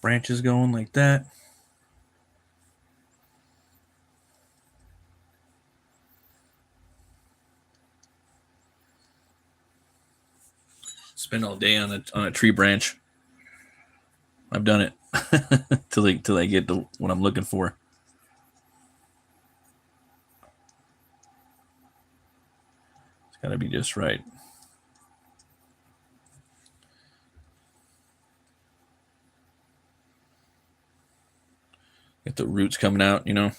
Branches going like that. Spend all day on a tree branch. I've done it till I get to what I'm looking for. It's got to be just right. Get the roots coming out, you know.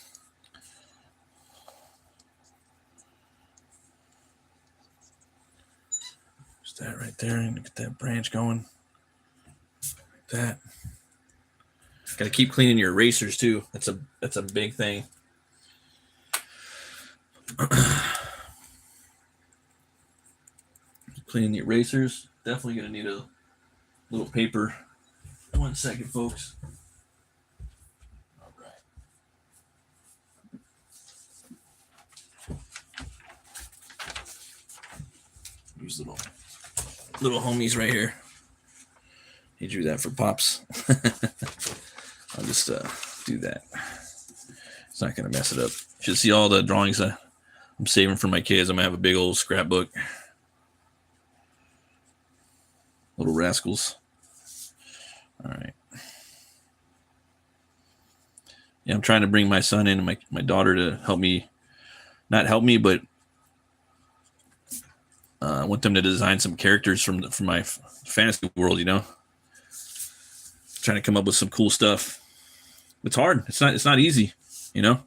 Just that right there, and get that branch going. Like that. Got to keep cleaning your erasers too. That's a big thing. Cleaning the erasers. Definitely gonna need a little paper. 1 second, folks. All right. Use little homies right here. He drew that for Pops. I'll just do that. It's not gonna mess it up. You should see all the drawings I'm saving for my kids. I'm gonna have a big old scrapbook. Little rascals. All right. Yeah, I'm trying to bring my son in and my daughter to help me. Not help me, but I want them to design some characters from my fantasy world, you know. Trying to come up with some cool stuff. It's hard. It's not easy, you know.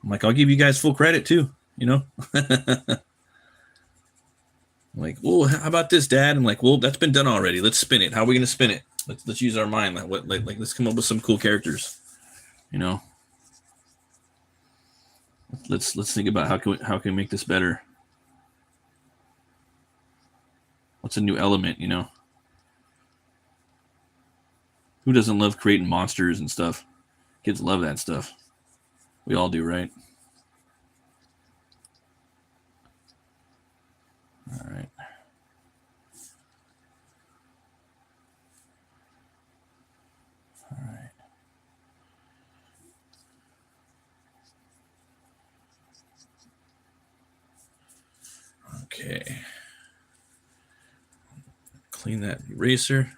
I'm like, I'll give you guys full credit too, you know. I'm like, well, how about this, Dad? I'm like, well, that's been done already. Let's spin it. How are we gonna spin it? Let's use our mind. Like let's come up with some cool characters, you know. Let's think about how can we make this better. What's a new element, you know? Who doesn't love creating monsters and stuff? Kids love that stuff. We all do, right? All right. All right. Okay. Clean that eraser.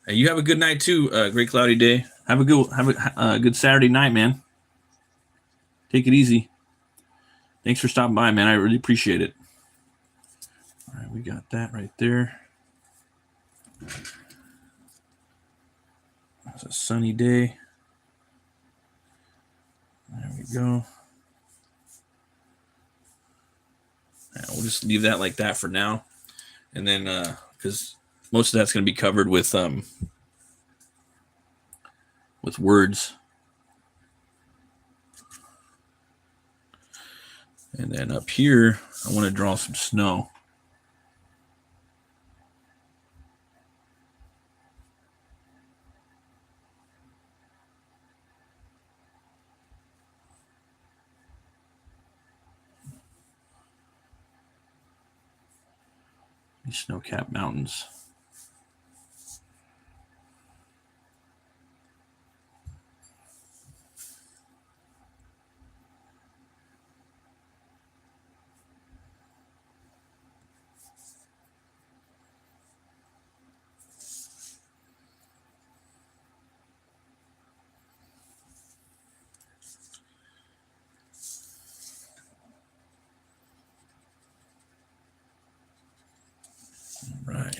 Hey, you have a good night too. Great cloudy day. Have a good Saturday night, man. Take it easy. Thanks for stopping by, man. I really appreciate it. All right, we got that right there. It's a sunny day. There we go. We'll just leave that like that for now, and then because most of that's going to be covered with words, and then up here I want to draw some snow. These snow-capped mountains. All right.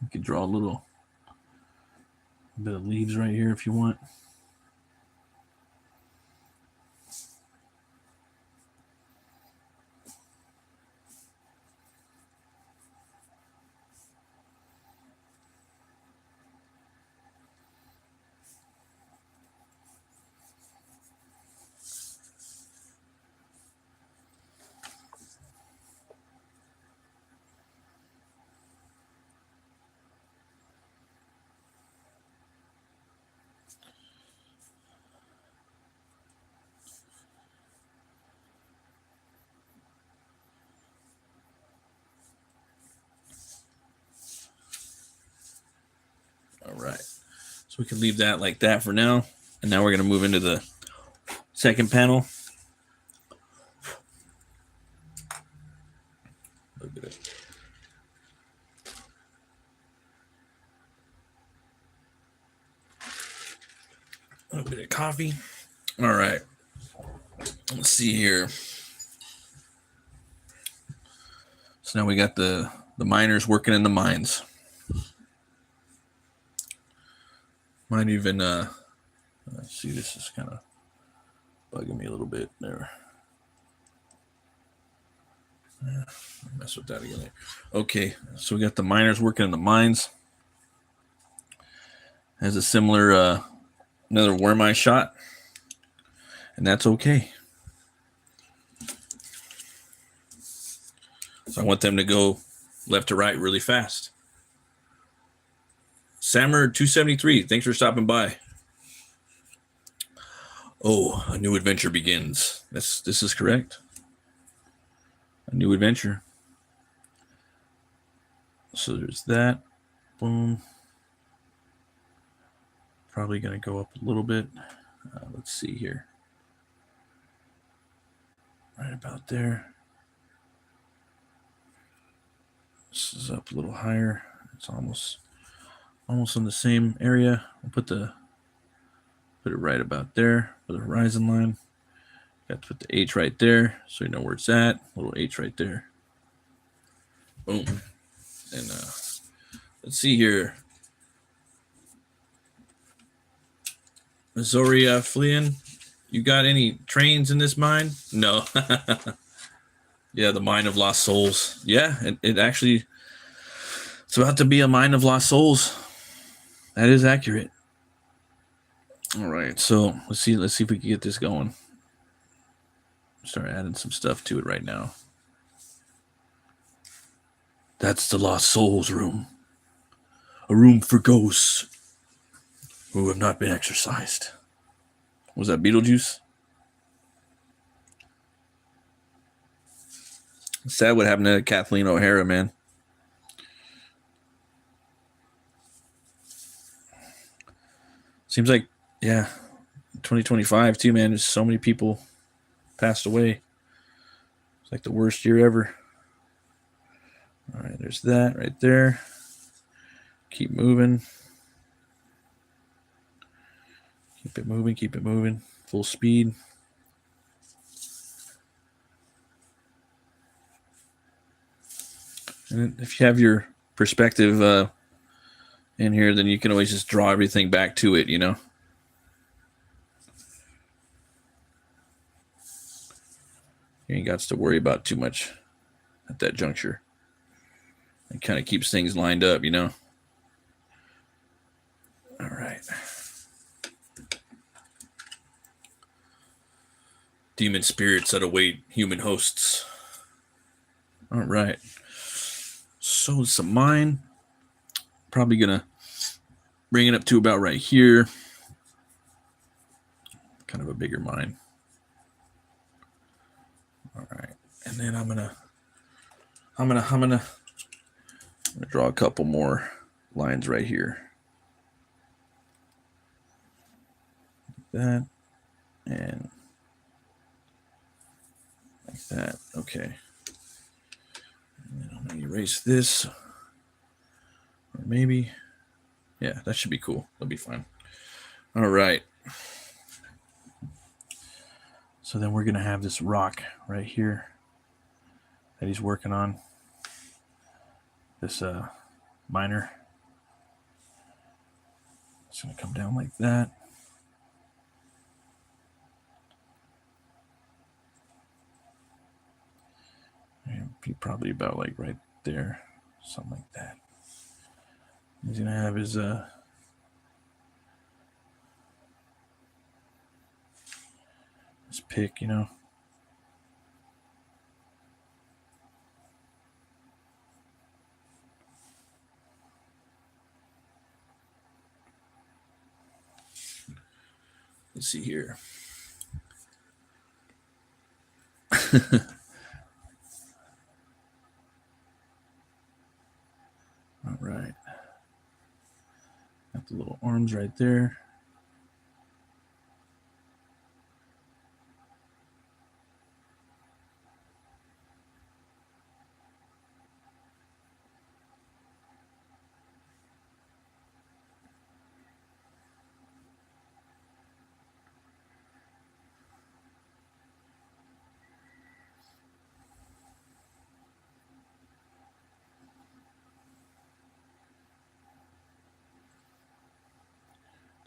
You could draw a little bit of leaves right here if you want. right. So we can leave that like that for now. And now we're going to move into the second panel. Look at it. A little bit of coffee. All right. Let's see here. So now we got the miners working in the mines. Might even see, this is kind of bugging me a little bit there. Mess with that again. Okay, so we got the miners working in the mines. Has a similar another worm eye shot, and that's okay. So I want them to go left to right really fast. Sammer 273, thanks for stopping by. Oh, a new adventure begins. This is correct. A new adventure. So there's that. Boom. Probably going to go up a little bit. Let's see here. Right about there. This is up a little higher. It's almost in the same area. I'll put it right about there for the horizon line. Got to put the H right there so you know where it's at. Little H right there. Boom. And let's see here. Missouri Fleeing, you got any trains in this mine? No. Yeah, the mine of lost souls. Yeah, it actually, it's about to be a mine of lost souls. That is accurate. All right, so let's see if we can get this going. Start adding some stuff to it right now. That's the lost souls room. A room for ghosts who have not been exorcised. Was that Beetlejuice? Sad what happened to Kathleen O'Hara, man. Seems like, yeah, 2025 too, man. There's so many people passed away. It's like the worst year ever. All right, there's that right there. Keep moving. Keep it moving, keep it moving. Full speed. And if you have your perspective in here, then you can always just draw everything back to it, you know? You ain't got to worry about too much at that juncture. It kind of keeps things lined up, you know? All right. Demon spirits that await human hosts. All right. So it's a mine. Probably going to bring it up to about right here. Kind of a bigger mine. All right. And then I'm gonna draw a couple more lines right here. Like that. And like that. Okay. And then I'm gonna erase this. Or maybe. Yeah, that should be cool. That'll be fine. All right. So then we're going to have this rock right here that he's working on. This miner. It's going to come down like that. And be probably about like right there. Something like that. He's going to have his pick, you know. Let's see here. All right. Got the little arms right there.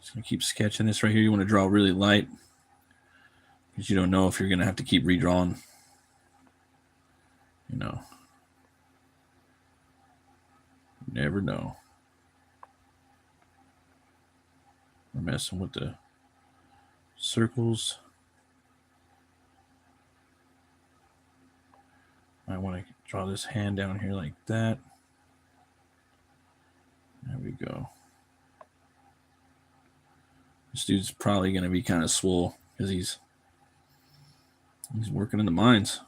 Just gonna keep sketching this right here. You want to draw really light because you don't know if you're gonna have to keep redrawing. You know, you never know. We're messing with the circles. I want to draw this hand down here like that. There we go. This dude's probably going to be kind of swole because he's working in the mines.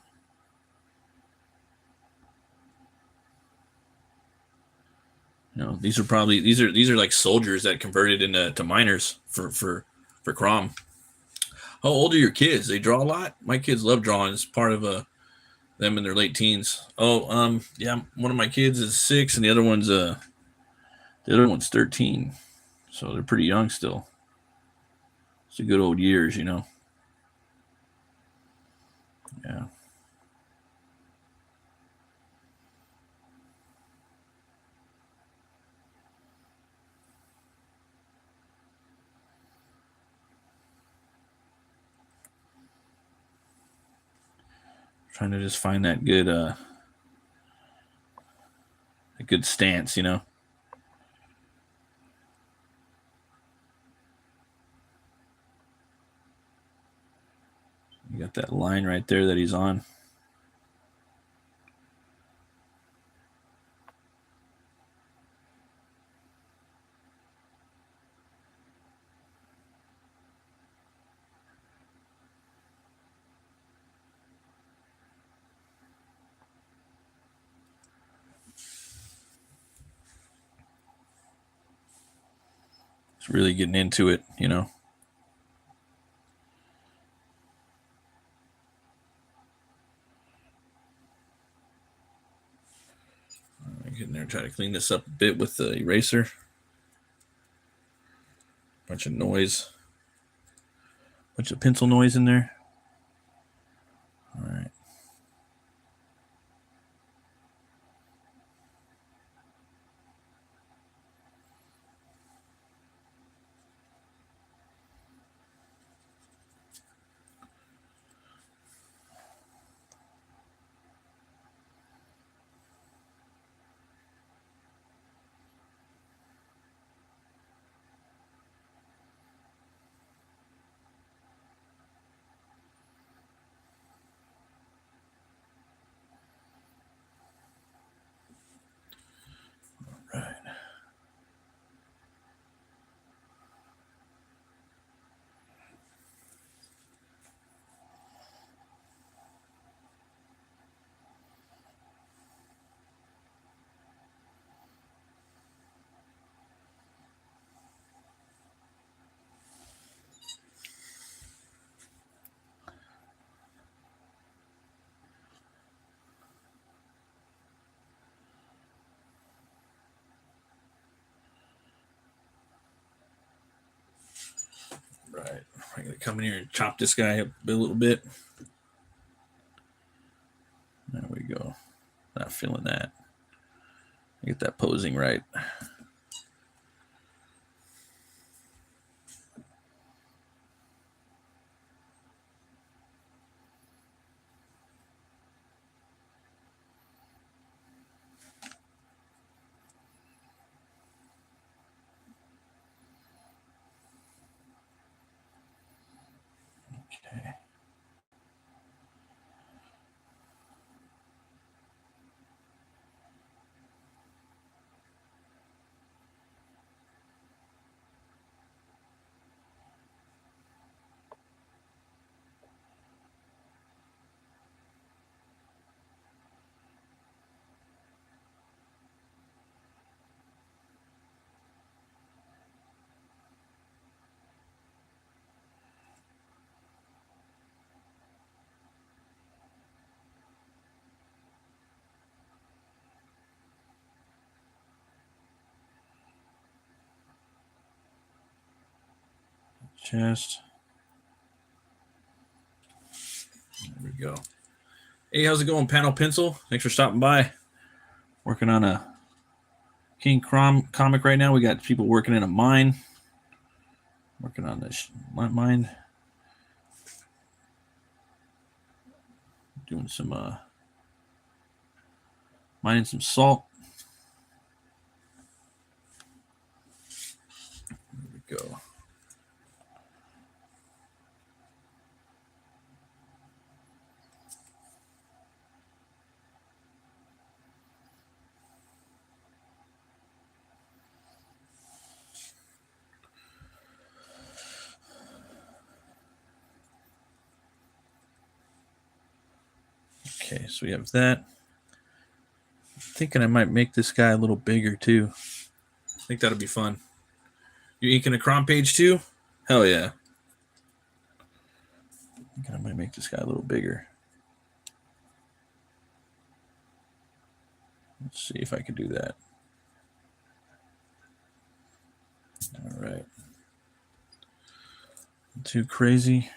You know, these are like soldiers that converted into miners for Crom. How old are your kids? They draw a lot. My kids love drawing. It's part of them in their late teens. Oh, yeah. One of my kids is 6, and the other one's 13. So they're pretty young still. It's the good old years, you know. Yeah. Trying to just find that good a good stance, you know. You got that line right there that he's on. It's really getting into it, you know. Get in there and try to clean this up a bit with the eraser. Bunch of noise. Bunch of pencil noise in there. All right. Right. Right. I'm going to come in here and chop this guy up a little bit. There we go. Not feeling that. Get that posing right. Okay. Chest. There we go. Hey, how's it going, Panel Pencil? Thanks for stopping by. Working on a King Crom comic right now. We got people working in a mine. Working on this mine. Doing some mining some salt. There we go. Okay, so we have that. I'm thinking I might make this guy a little bigger too. I think that'll be fun. You inking a Crom page too? Hell yeah. I think I might make this guy a little bigger. Let's see if I can do that. All right. Too crazy.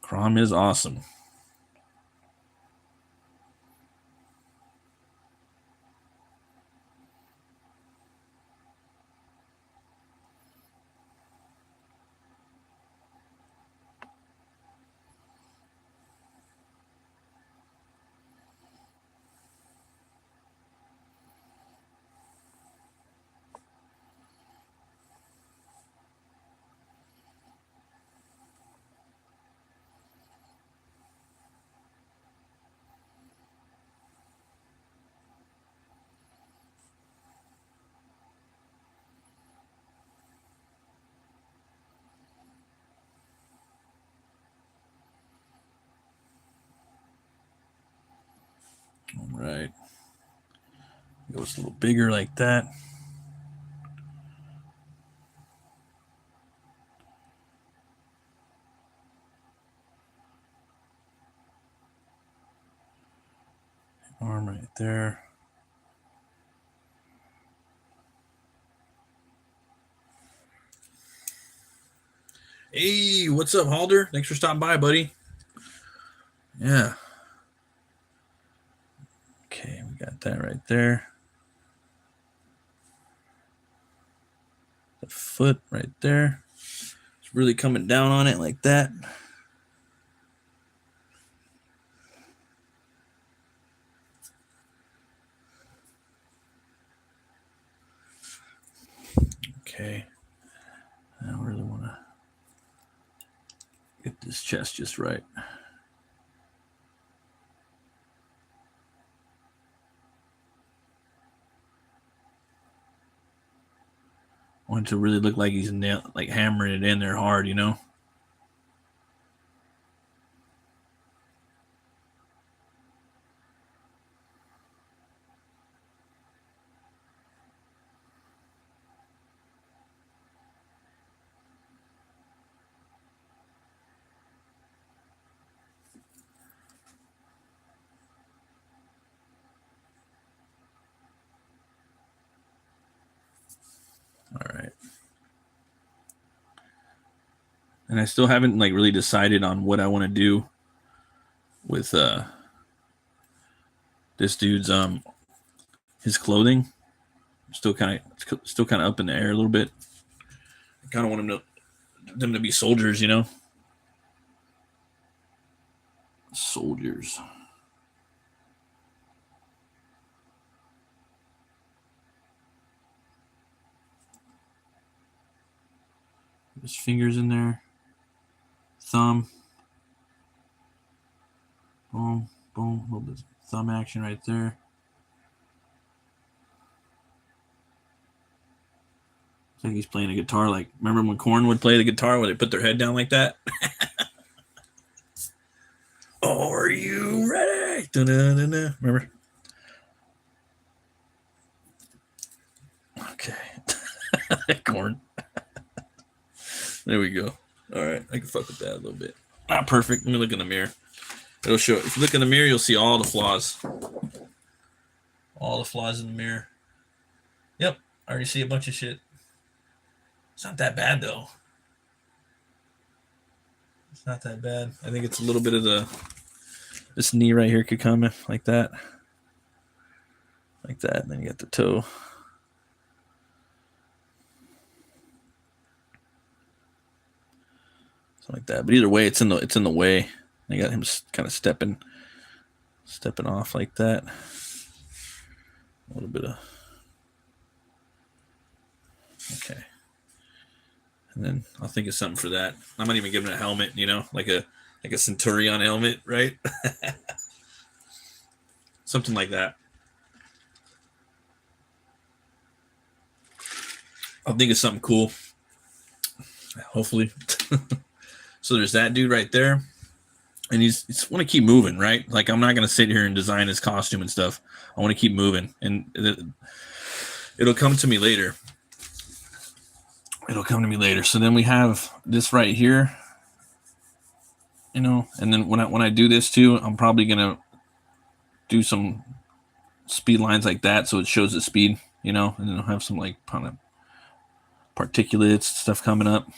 Crom is awesome. All right. Goes a little bigger like that. Arm right there. Hey, what's up, Halder? Thanks for stopping by, buddy. Yeah. Okay, we got that right there. The foot right there. It's really coming down on it like that. Okay. I don't really want to get this chest just right. I want it to really look like he's like hammering it in there hard, you know? All right. And I still haven't like really decided on what I want to do with this dude's his clothing. Still kind of up in the air a little bit. I kind of want them to be soldiers, you know? Soldiers. His fingers in there. Thumb. Boom, boom. A little bit of thumb action right there. It's like he's playing a guitar. Like, remember when Conan would play the guitar where they put their head down like that? Are you ready? Da-da-da-da. Remember? Okay. Corn. There we go. All right. I can fuck with that a little bit. Not perfect. Let me look in the mirror. It'll show. If you look in the mirror, you'll see all the flaws. All the flaws in the mirror. Yep. I already see a bunch of shit. It's not that bad, though. It's not that bad. I think it's a little bit of this knee right here could come in like that. Like that. And then you got the toe. Something like that. But either way, it's in the way. I got him kind of stepping off like that. A little bit of okay. And then I'll think of something for that. I might even give him a helmet, you know, like a Centurion helmet, right? Something like that. I'll think of something cool. Hopefully. So there's that dude right there. And he's want to keep moving, right? Like, I'm not going to sit here and design his costume and stuff. I want to keep moving. And it'll come to me later. It'll come to me later. So then we have this right here, you know, and then when I do this too, I'm probably going to do some speed lines like that. So it shows the speed, you know, and then I'll have some like kind of particulates stuff coming up.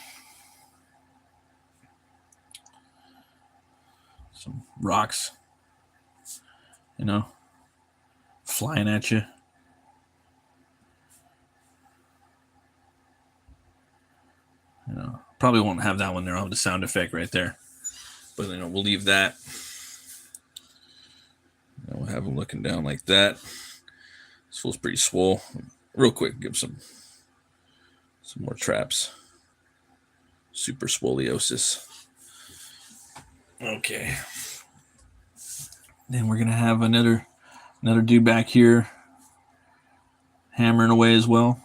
Some rocks, you know, flying at you. You know, probably won't have that one there. I'll have the sound effect right there. But, you know, we'll leave that. And we'll have him looking down like that. This fool's pretty swole. Real quick, give some more traps. Super scoliosis. Okay. Then we're going to have another dude back here hammering away as well.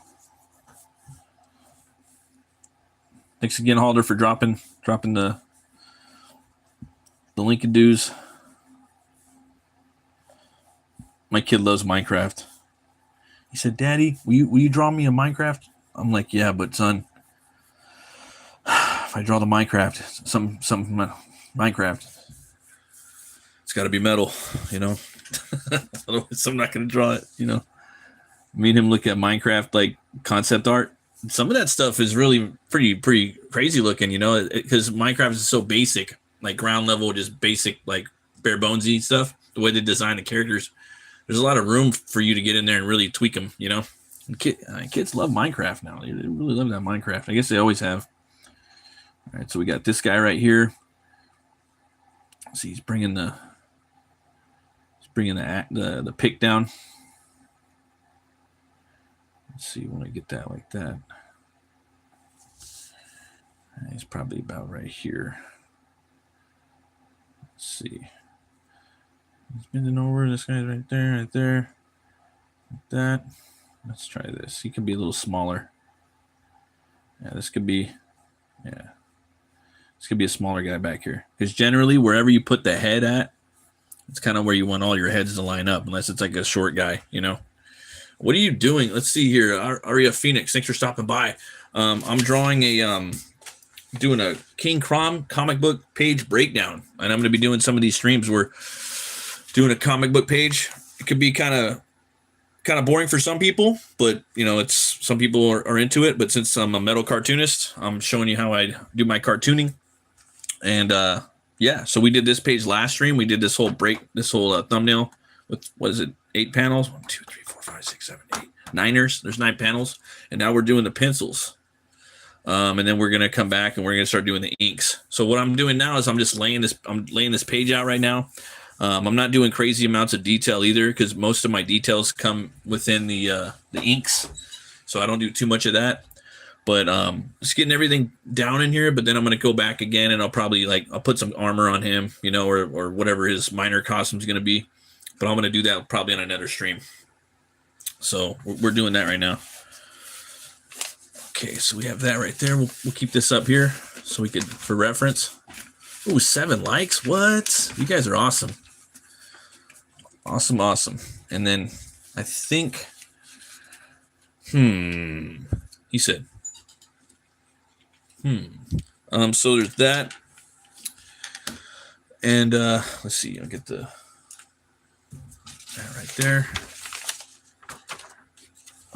Thanks again, Halder, for dropping the Lincoln dues. My kid loves Minecraft. He said, "Daddy, will you draw me a Minecraft?" I'm like, "Yeah, but son, if I draw the Minecraft, some Minecraft, it's got to be metal, you know. Otherwise, I'm not going to draw it, you know." Me and him look at Minecraft like concept art. Some of that stuff is really pretty crazy looking, you know, because Minecraft is so basic, like ground level, just basic, like bare bonesy stuff. The way they design the characters, there's a lot of room for you to get in there and really tweak them, you know. Kids love Minecraft now. They really love that Minecraft. I guess they always have. All right, so we got this guy right here. See, he's bringing the pick down. Let's see, when I get that like that. He's probably about right here. Let's see. He's bending over. This guy's right there, like that. Let's try this. He could be a little smaller. Yeah, this could be a smaller guy back here. Because generally, wherever you put the head at, it's kind of where you want all your heads to line up, unless it's like a short guy, you know. What are you doing? Let's see here. Aria Phoenix, thanks for stopping by. I'm drawing doing a King Crom comic book page breakdown, and I'm going to be doing some of these streams. We're doing a comic book page. It could be kind of boring for some people, but you know, some people are into it. But since I'm a metal cartoonist, I'm showing you how I do my cartooning. And yeah, so we did this page last stream. We did this whole thumbnail with, what is it, 8 panels? 1, 2, 3, 4, 5, 6, 7, 8. Niners. There's 9 panels. And now we're doing the pencils. And then we're going to come back and we're going to start doing the inks. So what I'm doing now is I'm laying this page out right now. I'm not doing crazy amounts of detail either, because most of my details come within the inks. So I don't do too much of that. But just getting everything down in here. But then I'm going to go back again, and I'll put some armor on him, you know, or whatever his minor costume is going to be. But I'm going to do that probably on another stream. So we're doing that right now. Okay, so we have that right there. We'll keep this up here so we could, for reference. Ooh, 7 likes. What? You guys are awesome. Awesome. And then I think, he said, so there's that. And let's see, I'll get that right there.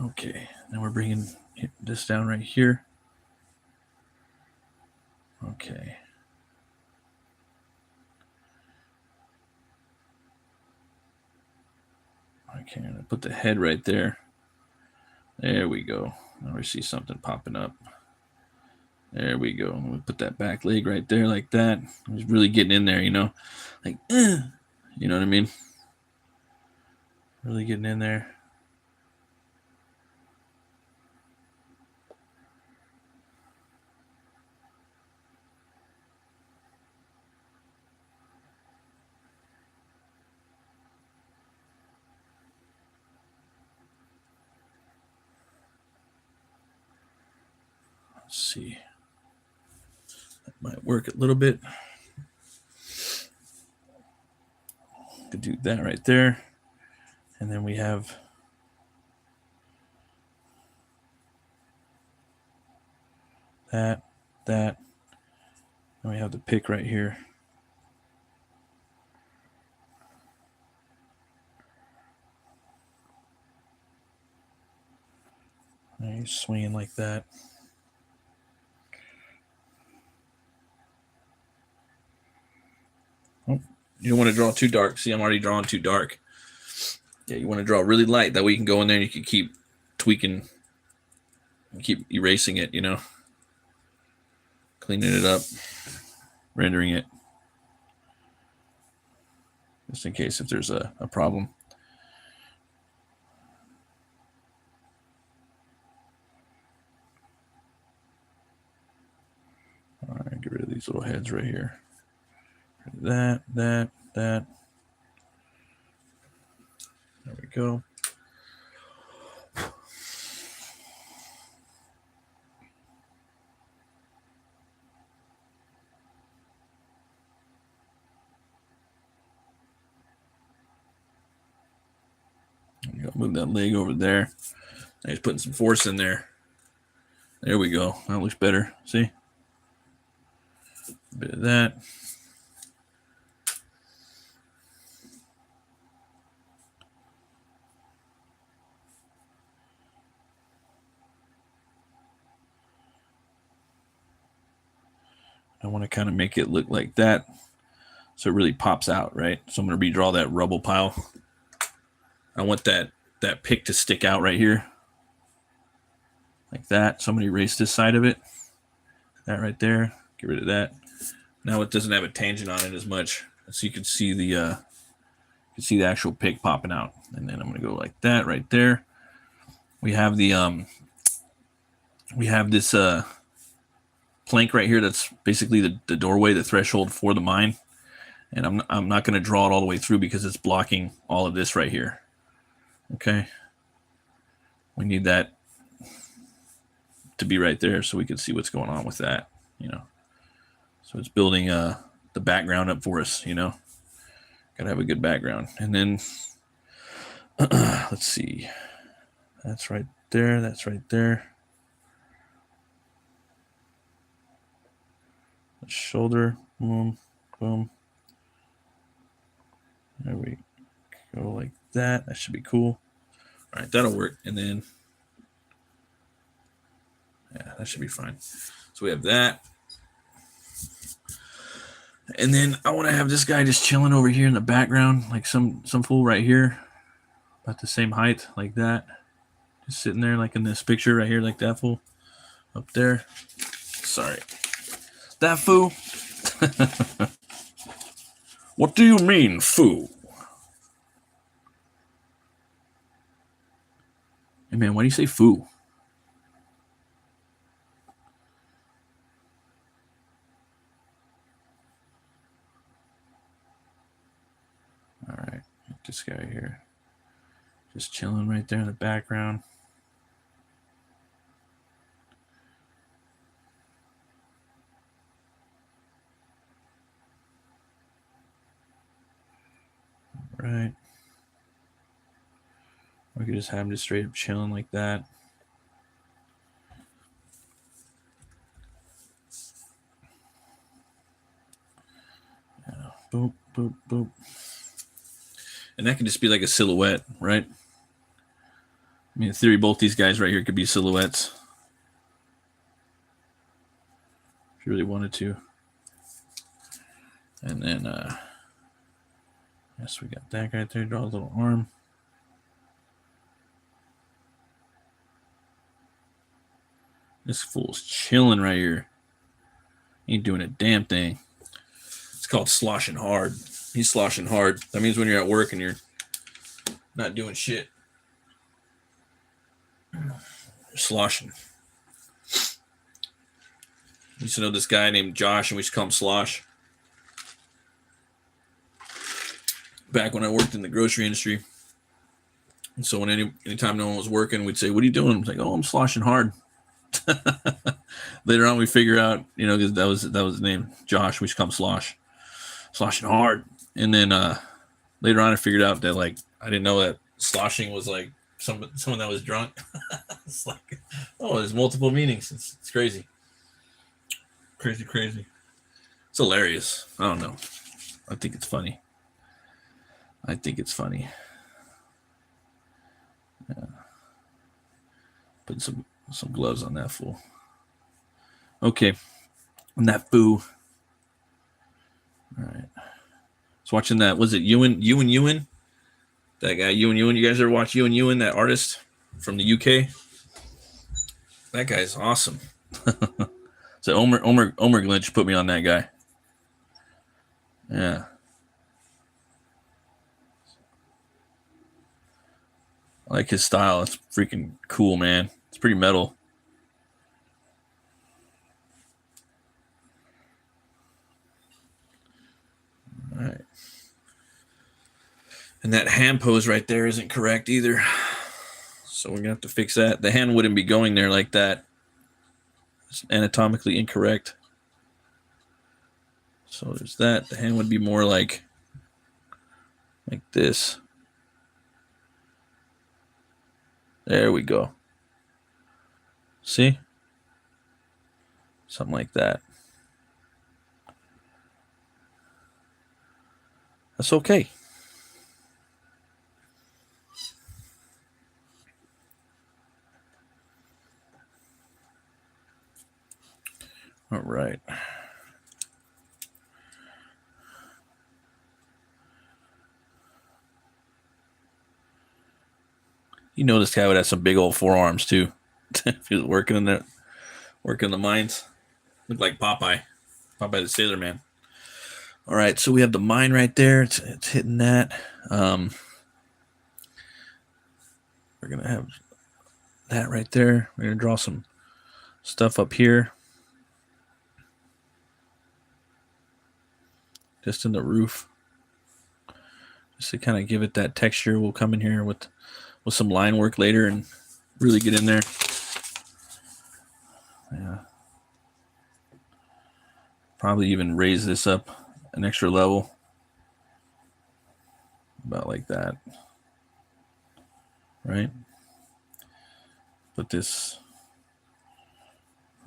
Okay, now we're bringing this down right here. Okay. Okay, I'm gonna put the head right there. There we go. Now we see something popping up. There we go. I'm gonna put that back leg right there like that. I was really getting in there, you know, like, you know what I mean? Really getting in there. Let's see. That might work a little bit. Could do that right there. And then we have that, and we have the pick right here. And he's swinging like that. Oh, you don't want to draw too dark. See, I'm already drawing too dark. Yeah, you want to draw really light. That way you can go in there and you can keep tweaking, keep erasing it, you know, cleaning it up, rendering it, just in case if there's a problem. All right, get rid of these little heads right here. That. There we go. Move that leg over there. Now he's putting some force in there. There we go. That looks better. See? A bit of that. I want to kind of make it look like that so it really pops out, right? So I'm going to redraw that rubble pile. I want that pick to stick out right here like that. So I'm going to erase this side of it. That right there. Get rid of that. Now it doesn't have a tangent on it as much. So you can see the actual pick popping out. And then I'm going to go like that right there. We have the we have this plank right here that's basically the doorway, the threshold for the mine. And I'm not going to draw it all the way through because it's blocking all of this right here. Okay. We need that to be right there so we can see what's going on with that, you know. So it's building the background up for us, you know. Got to have a good background. And then let's see. That's right there. That's right there. Shoulder, boom, boom. There we go, like that. That should be cool. All right, that'll work. And then, yeah, that should be fine. So we have that. And then I want to have this guy just chilling over here in the background, like some fool right here, about the same height, like that. Just sitting there, like in this picture right here, like that fool up there. Sorry. That fool? What do you mean, fool? Hey, man, why do you say fool? All right, this guy here. Just chilling right there in the background. right. We could just have him just straight up chilling like that. Yeah. Boop, boop, boop. And that can just be like a silhouette, right? I mean, in theory, both these guys right here could be silhouettes. If you really wanted to. And then, yes, we got that guy there. Draw a little arm. This fool's chilling right here. Ain't doing a damn thing. It's called sloshing hard. He's sloshing hard. That means when you're at work and you're not doing shit, you're sloshing. I used to know this guy named Josh, and we used to call him Slosh. Back when I worked in the grocery industry. And so when anytime no one was working, we'd say, "What are you doing?" I was like, "Oh, I'm sloshing hard." Later on, we figure out, because that was his name, Josh. We should call him Slosh, sloshing hard. And then later on, I figured out that I didn't know that sloshing was like someone that was drunk. It's like, oh, there's multiple meanings. It's crazy, crazy. It's hilarious. I don't know. I think it's funny. Yeah. Put some gloves on that fool. Okay. On that foo. All right. I was watching that. Was it Ewan? That guy, Ewan. You guys ever watch Ewan, that artist from the UK? That guy's awesome. So Omer Glitch put me on that guy. Yeah. I like his style. It's freaking cool, man. It's pretty metal. All right. And that hand pose right there isn't correct either. So we're going to have to fix that. The hand wouldn't be going there like that. It's anatomically incorrect. So there's that. The hand would be more like this. There we go. See? Something like that. That's okay. All right. You know this guy would have some big old forearms too. If he was working in the mines. Looked like Popeye the Sailor Man. All right, so we have the mine right there. It's hitting that. We're gonna have that right there. We're gonna draw some stuff up here, just in the roof, just to kind of give it that texture. We'll come in here with some line work later and really get in there. Yeah. Probably even raise this up an extra level. About like that. Right? Put this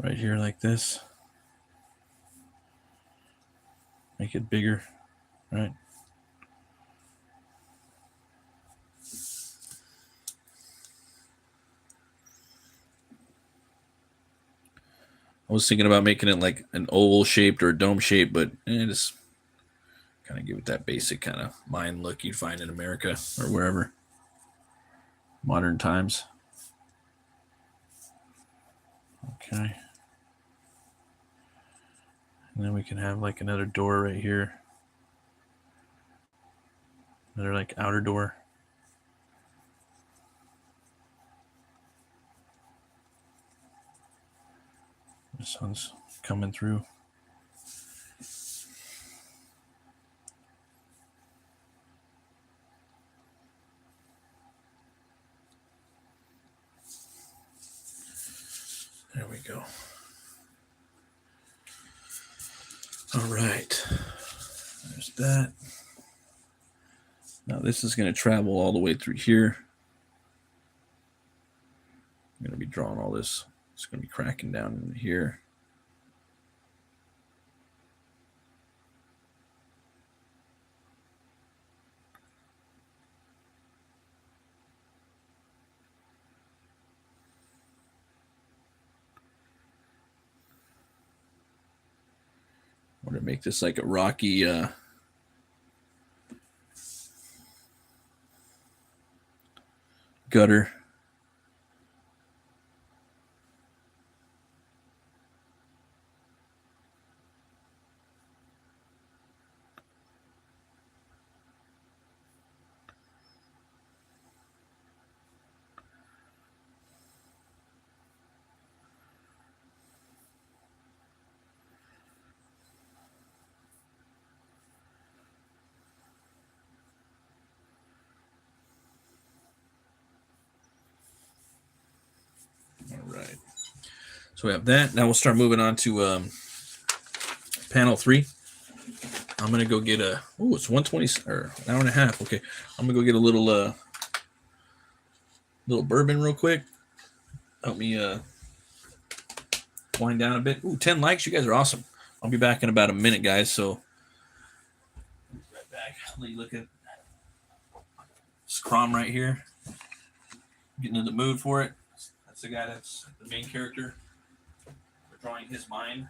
right here like this. Make it bigger. Right? I was thinking about making it like an oval shaped or a dome shape, but just kind of give it that basic kind of mine look you'd find in America or wherever. Modern times. Okay. And then we can have like another door right here. Another like outer door. The sun's coming through. There we go. All right. There's that. Now this is going to travel all the way through here. I'm going to be drawing all this. It's going to be cracking down into here. I want to make this like a rocky gutter. All right. So we have that. Now we'll start moving on to panel 3. I'm going to go get a, oh, it's 1:20 or an hour and a half. Okay. I'm going to go get a little bourbon real quick. Help me wind down a bit. Ooh, 10 likes. You guys are awesome. I'll be back in about a minute, guys. So right back. Let you look at this Crom right here. Getting in the mood for it. That's the guy that's the main character. We're drawing his mind.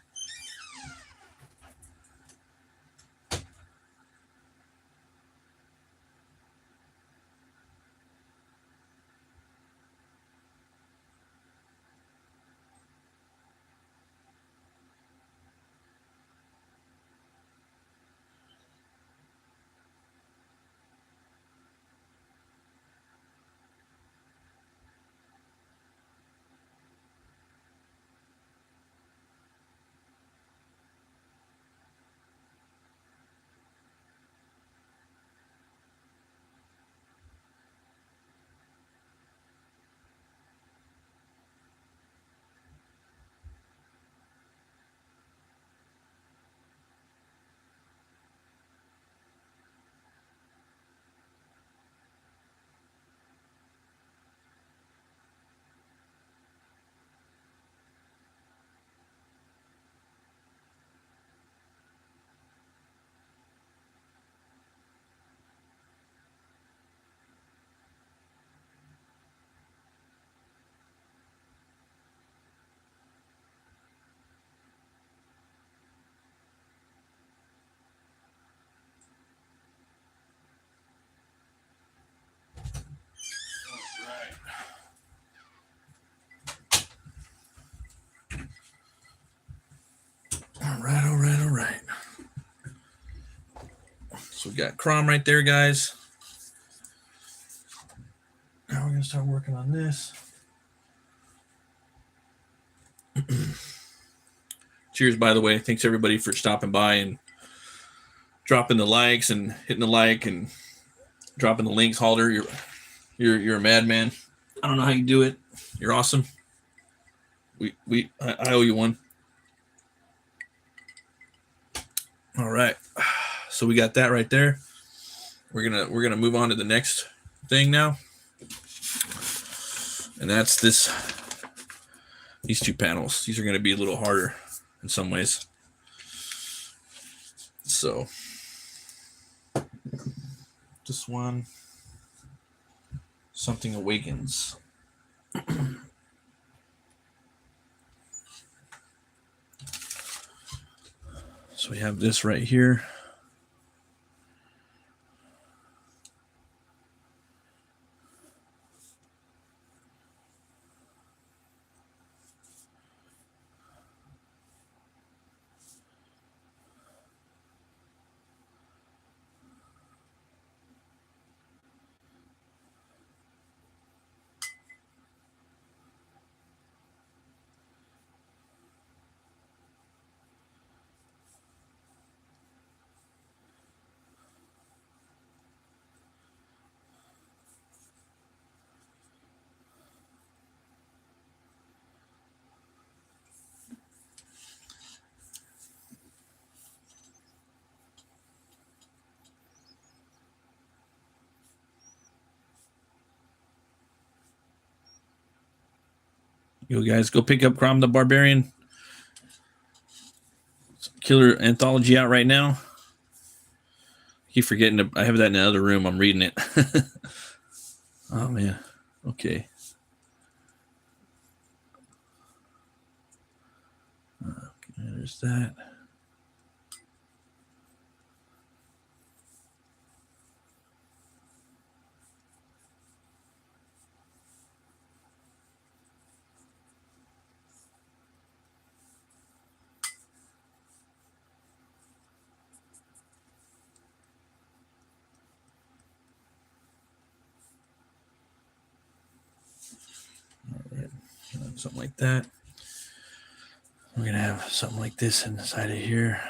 All right. So we got Crom right there, guys. Now we're going to start working on this. Cheers, by the way. Thanks, everybody, for stopping by and dropping the likes and hitting the like and dropping the links. Halder, you're a madman. I don't know how you do it. You're awesome. I owe you one. All right. So we got that right there. We're gonna move on to the next thing now. And that's these 2 panels. These are gonna be a little harder in some ways. So this one, something awakens. So we have this right here. You guys go pick up Crom the Barbarian. Killer anthology out right now. I keep forgetting I have that in the other room. I'm reading it. Oh man. Okay. There's that. All right. Something like that. We're going to have something like this inside of here.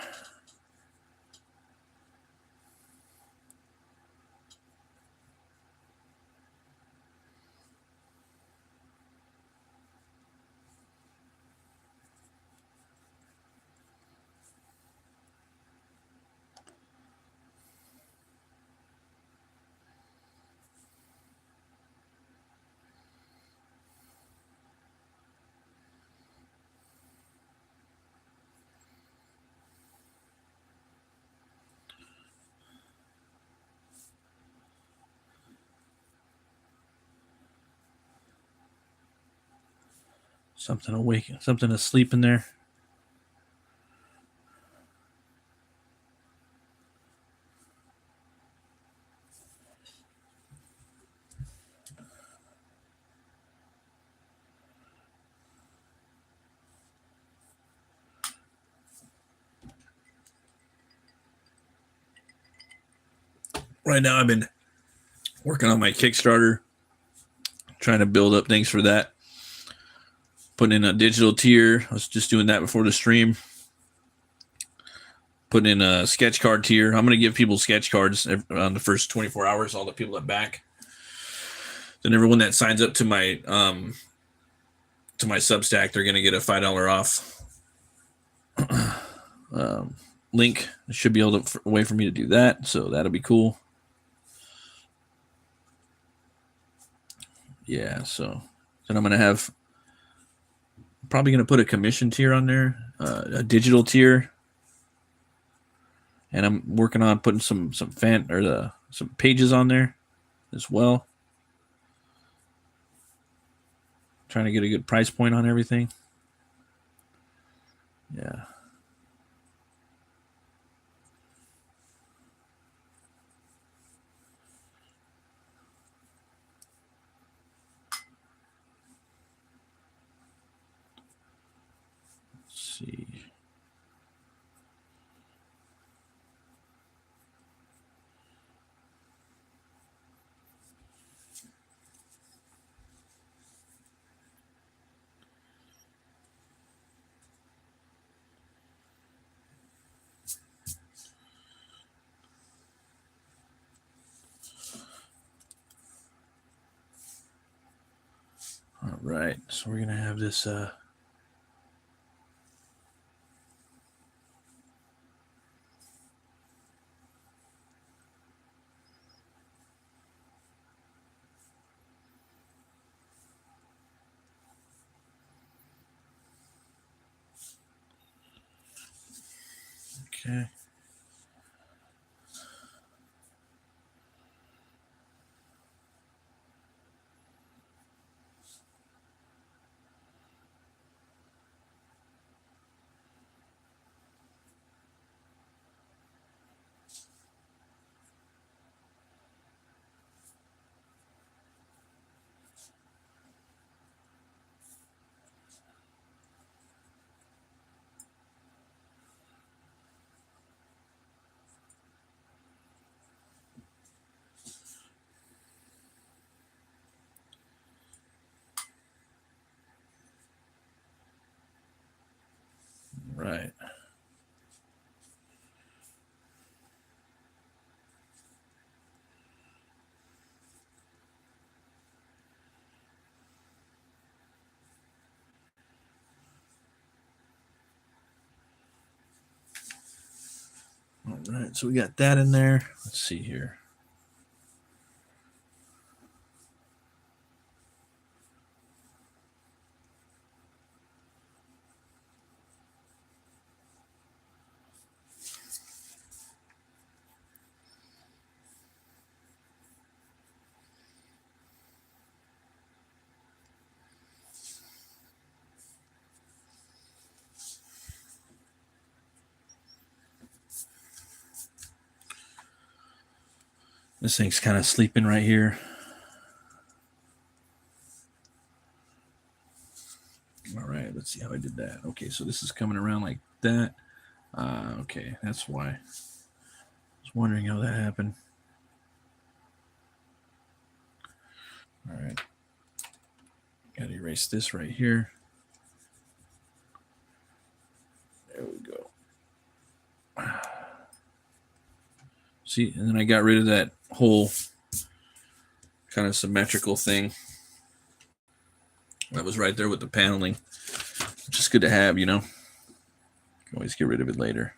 Something awake, something asleep in there. Right now, I've been working on my Kickstarter, trying to build up things for that. Putting in a digital tier. I was just doing that before the stream. Putting in a sketch card tier. I'm going to give people sketch cards on the first 24 hours, all the people that back. Then everyone that signs up to my Substack, they're going to get a $5 off link. It should be able to, a way for me to do that, so that'll be cool. Yeah, so then I'm going to have, probably going to put a commission tier on there, a digital tier. And I'm working on putting some some pages on there as well. Trying to get a good price point on everything. Yeah. Let's see. All right, so we're gonna have this. Okay. Right. All right, so we got that in there. Let's see here. This thing's kind of sleeping right here. All right, let's see how I did that. Okay, so this is coming around like that. Okay, that's why. I was wondering how that happened. All right. Got to erase this right here. There we go. See, and then I got rid of that whole kind of symmetrical thing that was right there with the paneling. Just good to have, you know. Can always get rid of it later.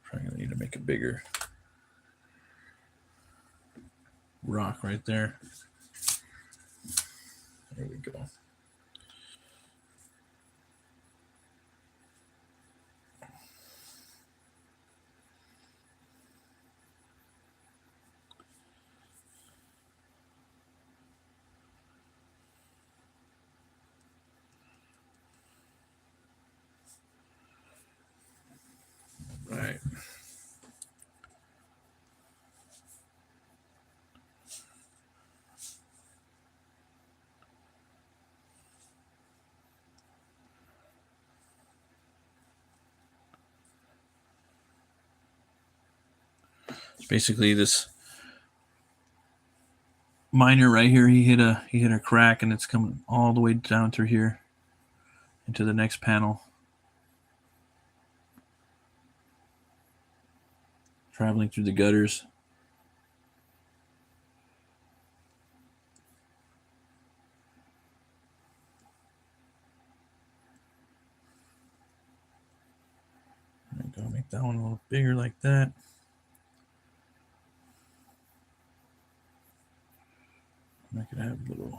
Probably gonna need to make a bigger rock right there. There we go. Right. Basically this miner right here, he hit a crack, and it's coming all the way down through here into the next panel, traveling through the gutters. There we go. Make that one a little bigger like that. I could have a little.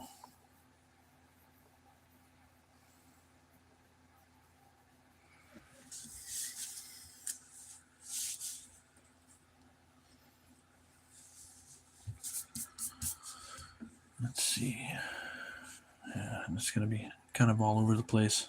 Let's see. Yeah, it's going to be kind of all over the place.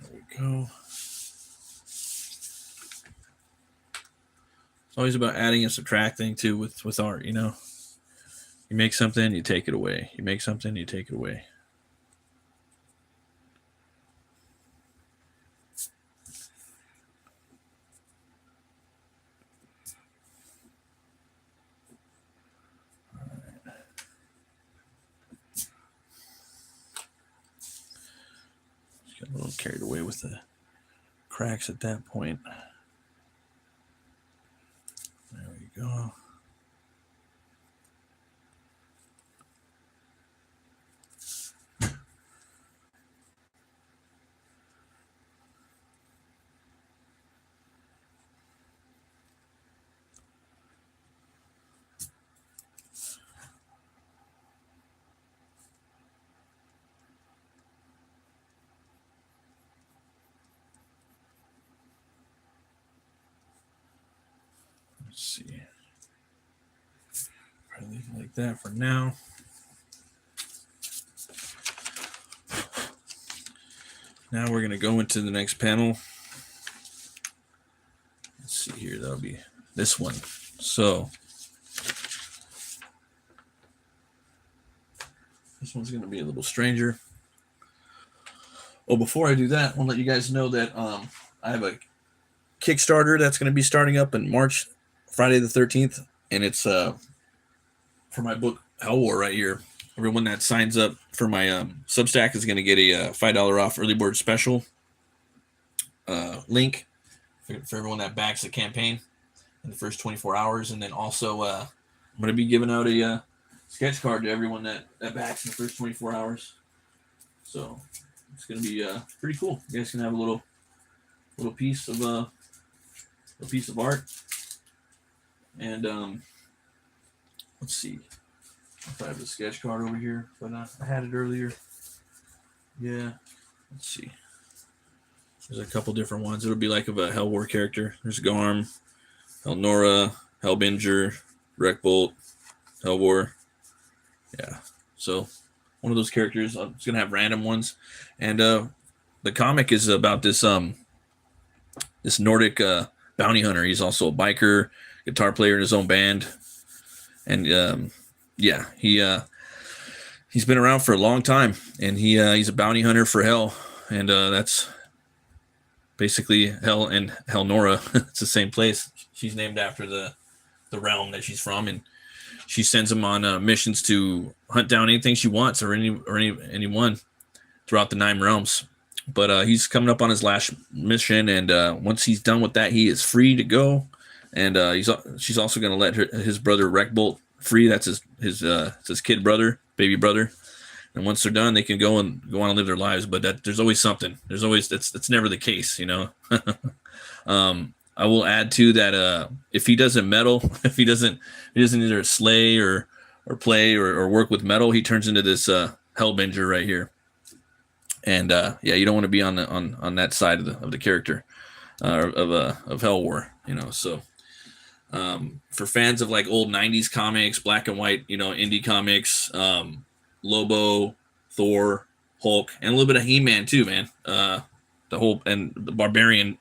There we go. It's always about adding and subtracting too with art, you know. You make something, you take it away. You make something, you take it away. Got a little carried away with the cracks at that point. There we go. Let's see. Probably leave it like that for now. now we're going to go into the next panel. Let's see here. That'll be this one. So this one's going to be a little stranger. Oh, before I do that, I want to let you guys know that I have a Kickstarter that's going to be starting up in March, Friday the 13th. And it's for my book, HELWÄR, right here. Everyone that signs up for my Substack is going to get a $5 off early bird special link for everyone that backs the campaign in the first 24 hours. And then also I'm going to be giving out a sketch card to everyone that backs in the first 24 hours. So it's going to be pretty cool. You guys can have a little piece of art. And let's see if I have the sketch card over here. But I had it earlier. Yeah. Let's see. There's a couple different ones. It'll be like of a HELWÄR character. There's Garm, Helnora, Hellbinger, Wreckbolt, HELWÄR. Yeah. So one of those characters. It's gonna have random ones, and the comic is about this this Nordic bounty hunter. He's also a biker, guitar player in his own band, and yeah, he's been around for a long time, and he's a bounty hunter for Hell, and that's basically Hell and Helnora. It's the same place. She's named after the realm that she's from, and she sends him on missions to hunt down anything she wants or anyone throughout the 9 realms. But he's coming up on his last mission, and once he's done with that, he is free to go. And she's also going to let his brother Wreckbolt free. That's his kid brother, baby brother. And once they're done, they can go on and live their lives. But there's always something. There's always that's never the case, you know. I will add to that if he doesn't meddle, if he doesn't either slay or play or work with metal, he turns into this Hellbinger right here. And yeah, you don't want to be on that side of the character of HELWÄR, you know. So for fans of like old 90s comics, black and white, you know, indie comics, Lobo, Thor, Hulk, and a little bit of He-Man too, man. The whole and the barbarian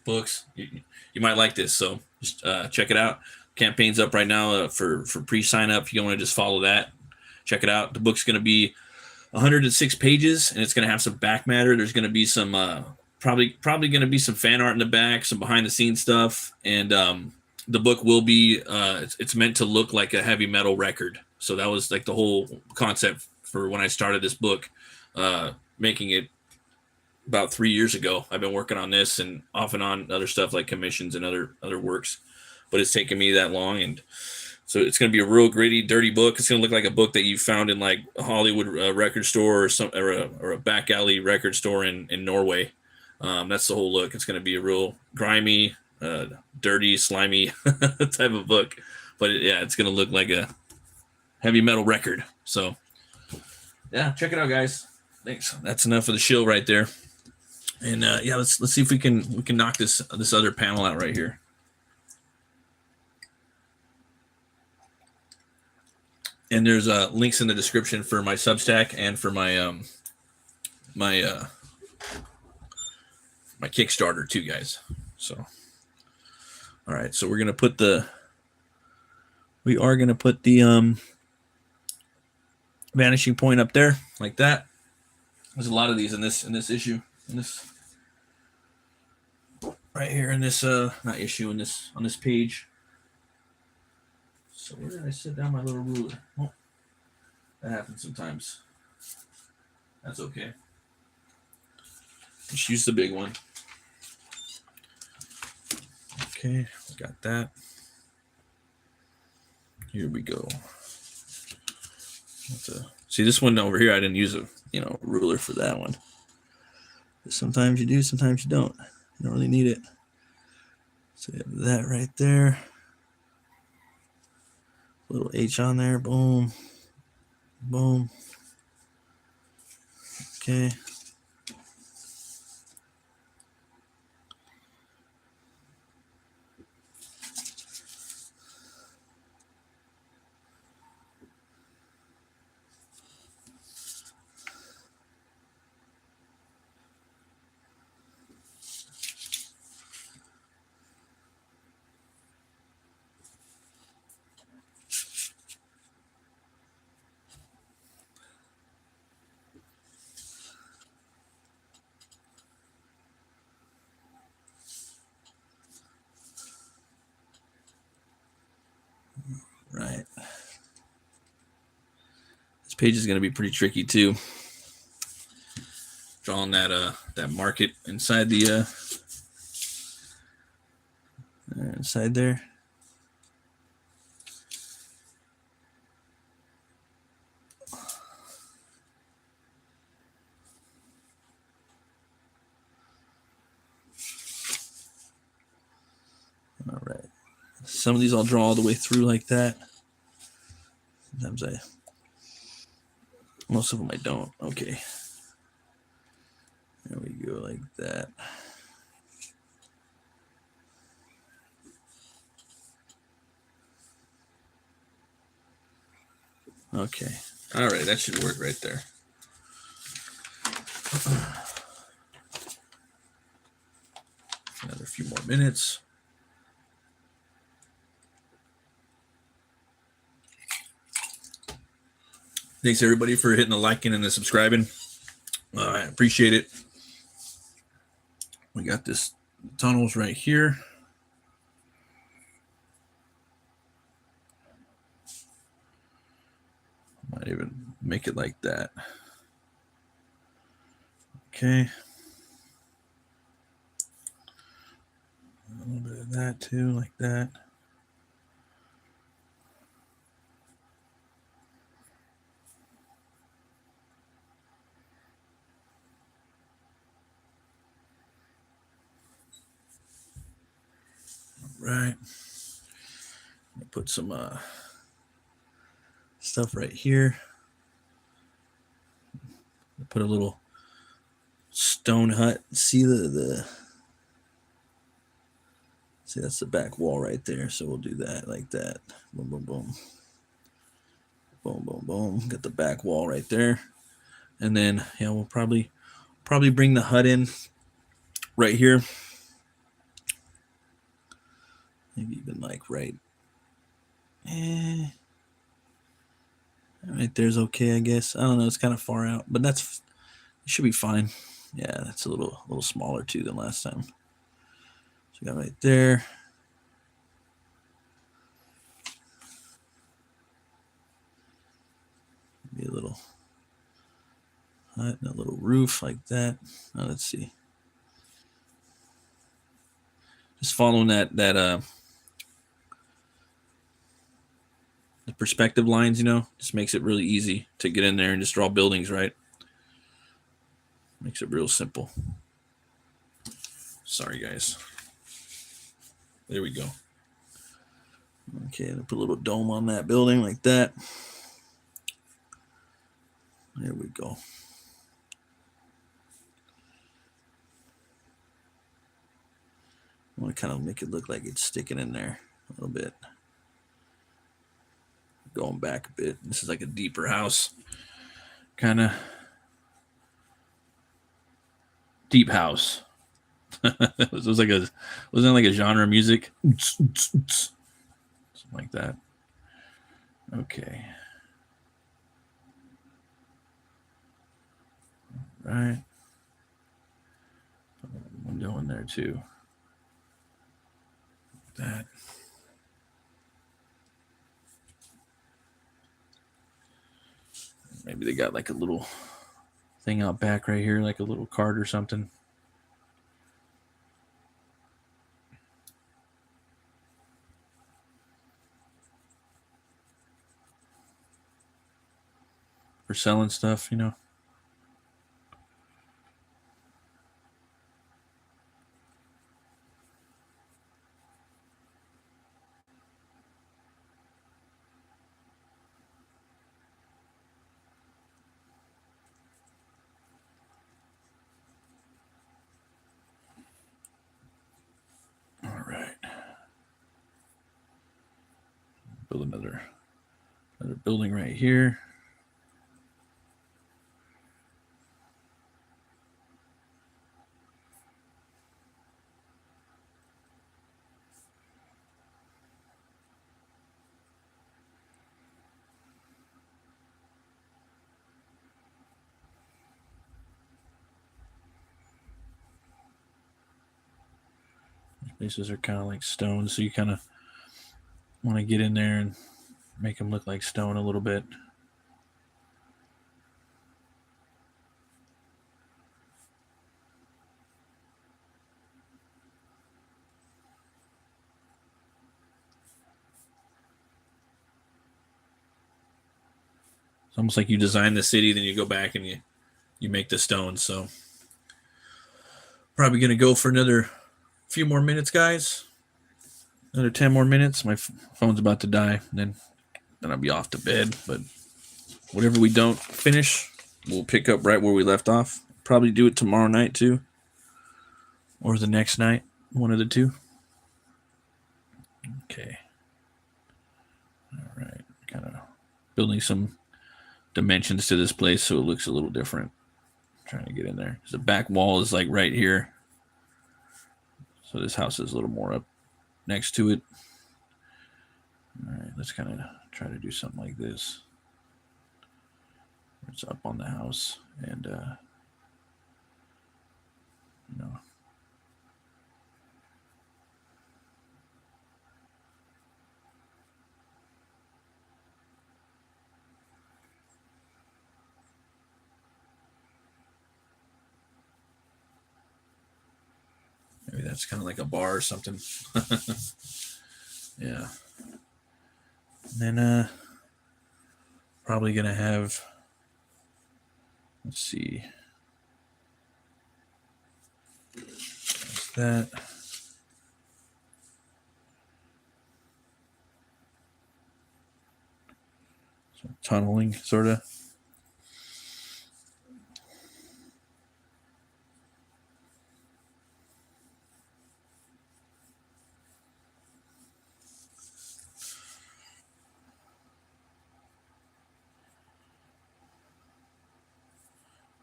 books. You might like this, so just check it out. Campaign's up right now for pre-sign up. If you want to just follow that, check it out. The book's going to be 106 pages, and it's going to have some back matter. There's going to be some probably going to be some fan art in the back, some behind the scenes stuff, and the book will be it's meant to look like a heavy metal record. So that was like the whole concept for when I started this book, making it about 3 years ago. I've been working on this and off and on other stuff like commissions and other works, but it's taken me that long. And so it's going to be a real gritty, dirty book. It's going to look like a book that you found in like a Hollywood record store or a back alley record store in Norway. That's the whole look. It's going to be a real grimy, dirty, slimy type of book. But yeah, it's going to look like a heavy metal record. So yeah, check it out, guys. Thanks. That's enough of the shill right there. And yeah, let's see if we can knock this other panel out right here. And there's links in the description for my Substack and for my my Kickstarter too, guys. So, all right, so we are gonna put the vanishing point up there like that. There's a lot of these in this issue, in this right here in this not issue, in this on this page. So where did I set down my little ruler? Oh, that happens sometimes. That's okay. Just use the big one. Okay, got that. Here we go. See, this one over here, I didn't use a ruler for that one. Sometimes you do, sometimes you don't. You don't really need it. So you have that right there. Little H on there. Boom. Boom. Okay. page is going to be pretty tricky too. Drawing that that market inside the inside there. All right. Some of these I'll draw all the way through like that. Sometimes most of them I don't. Okay. There we go, like that. Okay. All right, that should work right there. Another few more minutes. Thanks everybody for hitting the liking and the subscribing. I appreciate it. We got this tunnels right here. Might even make it like that. Okay. A little bit of that too, like that. Right. Put some stuff right here. Put a little stone hut. See see, that's the back wall right there. So we'll do that like that. Boom, boom, boom. Boom, boom, boom. Got the back wall right there. And then yeah, we'll probably bring the hut in right here. Maybe even like right there's okay, I guess. I don't know, it's kind of far out, but it should be fine. Yeah, that's a little smaller too than last time. So we got right there. Maybe a little hut and a little roof like that. Now let's see. Just following that the perspective lines, just makes it really easy to get in there and just draw buildings, right? Makes it real simple. Sorry, guys. There we go. Okay, I'll put a little dome on that building like that. There we go. I want to kind of make it look like it's sticking in there a little bit. Going back a bit. This is like a deeper house. Kind of deep wasn't it like a genre of music? Something like that. Okay. All right. Put a window in there too. Like that. Maybe they got like a little thing out back right here, like a little cart or something. For selling stuff, All right. Build another building right here. Bases are kind of like stone, so you kind of want to get in there and make them look like stone a little bit. almost like you design the city, then you go back and you make the stones. So probably going to go for another few more minutes, guys. Another 10 more minutes. My phone's about to die. Then I'll be off to bed. But whatever we don't finish, we'll pick up right where we left off. Probably do it tomorrow night too, or the next night, one of the two. Okay. All right. Kind of building some dimensions to this place so it looks a little different. Trying to get in there. The back wall is like right here. So this house is a little more up next to it. All right, let's kind of try to do something like this. It's up on the house, and you know, maybe that's kind of like a bar or something. Yeah. And then probably gonna have, let's see, that's that. So tunneling, sort of.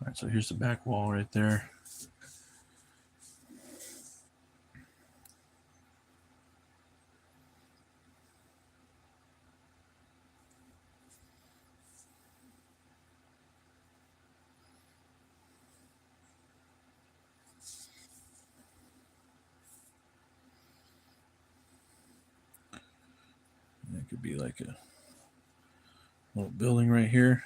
All right, so here's the back wall right there. That could be like a little building right here.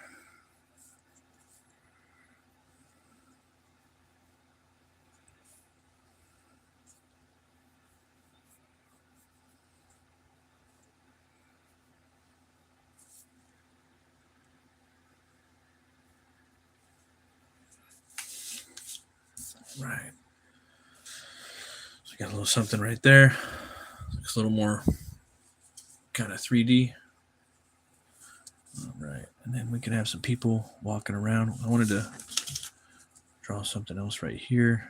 Right. So got a little something right there. Looks a little more kind of 3D. All right. And then we can have some people walking around. I wanted to draw something else right here.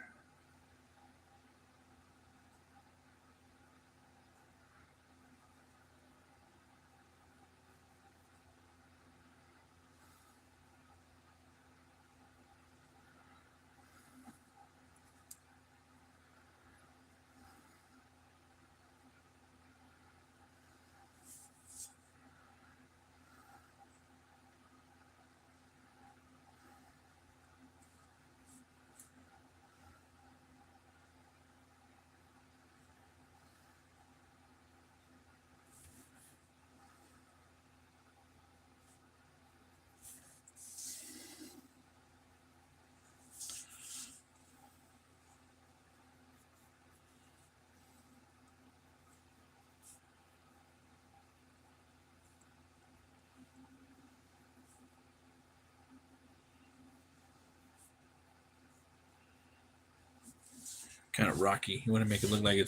Kind of rocky. You want to make it look like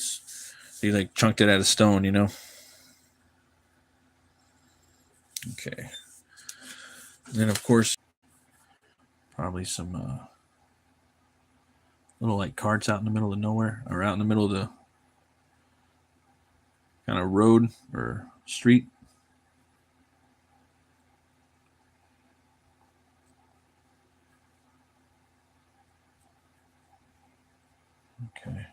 you like chunked it out of stone, you know? Okay. And then of course, probably some little like carts out in the middle of nowhere, or out in the middle of the kind of road or street. Okay.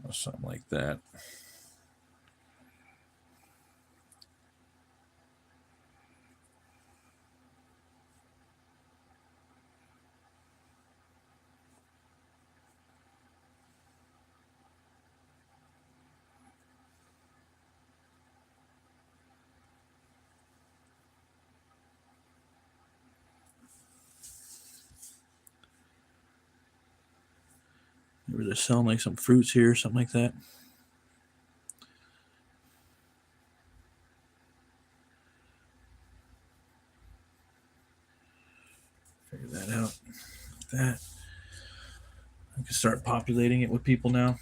Or something like that. Maybe they're selling like some fruits here, something like that. Figure that out. Like that. I can start populating it with people now.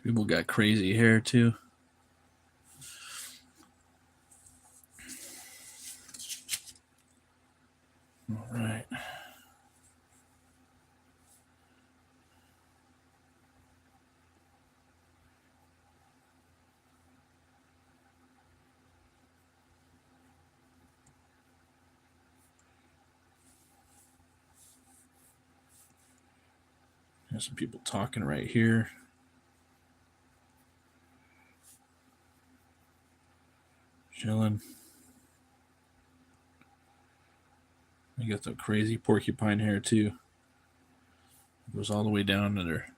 People got crazy hair too. All right. There's some people talking right here. Chilling. They got the crazy porcupine hair too. It goes all the way down to their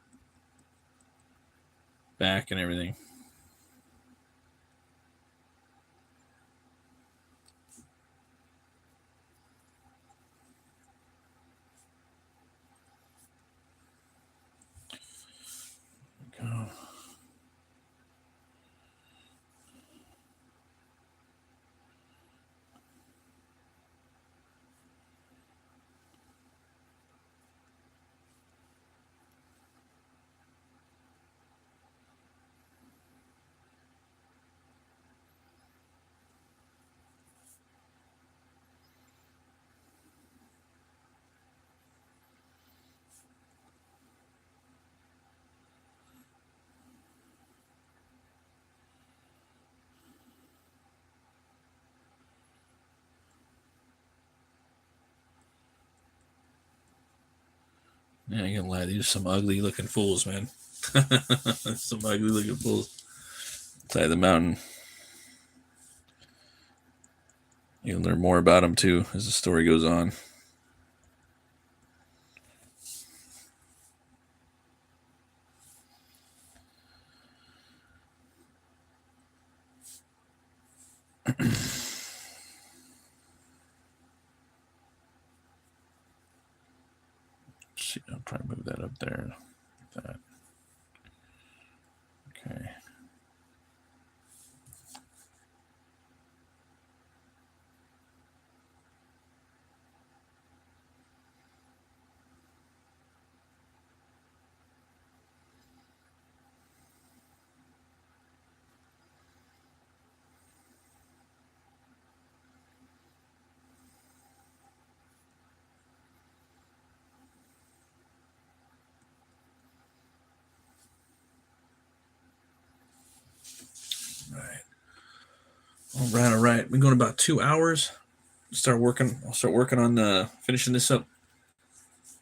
back and everything. Go. Yeah, I ain't gonna lie, these are some ugly looking fools, man. Some ugly looking fools. Side of the mountain. You'll learn more about them too as the story goes on. See, I'll try to move that up there. Like that. Okay. All right. Been going about 2 hours. I'll start working on finishing this up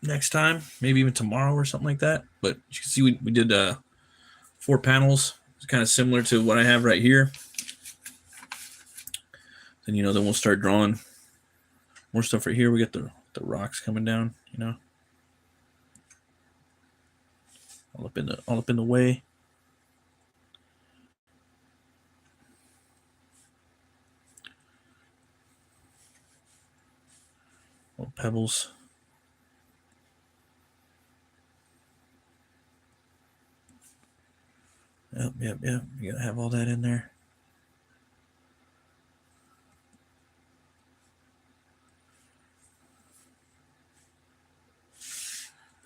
next time, maybe even tomorrow or something like that. But you can see we did 4 panels. It's kind of similar to what I have right here. Then then we'll start drawing more stuff right here. We got the rocks coming down, all up in the way. Little pebbles. Yep. You gotta have all that in there.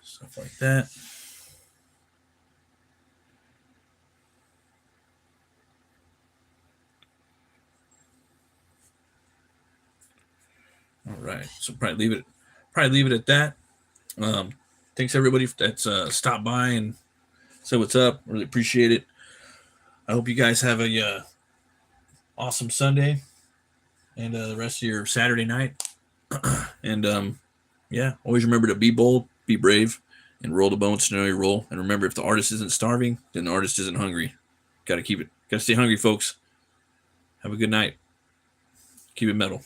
Stuff like that. All right, so probably leave it at that. Thanks everybody that's stopped by and said what's up. Really appreciate it. I hope you guys have a awesome Sunday and the rest of your Saturday night. And yeah, always remember to be bold, be brave, and roll the bone scenario roll. And remember, if the artist isn't starving, then the artist isn't hungry. Got to stay hungry, folks. Have a good night. Keep it metal.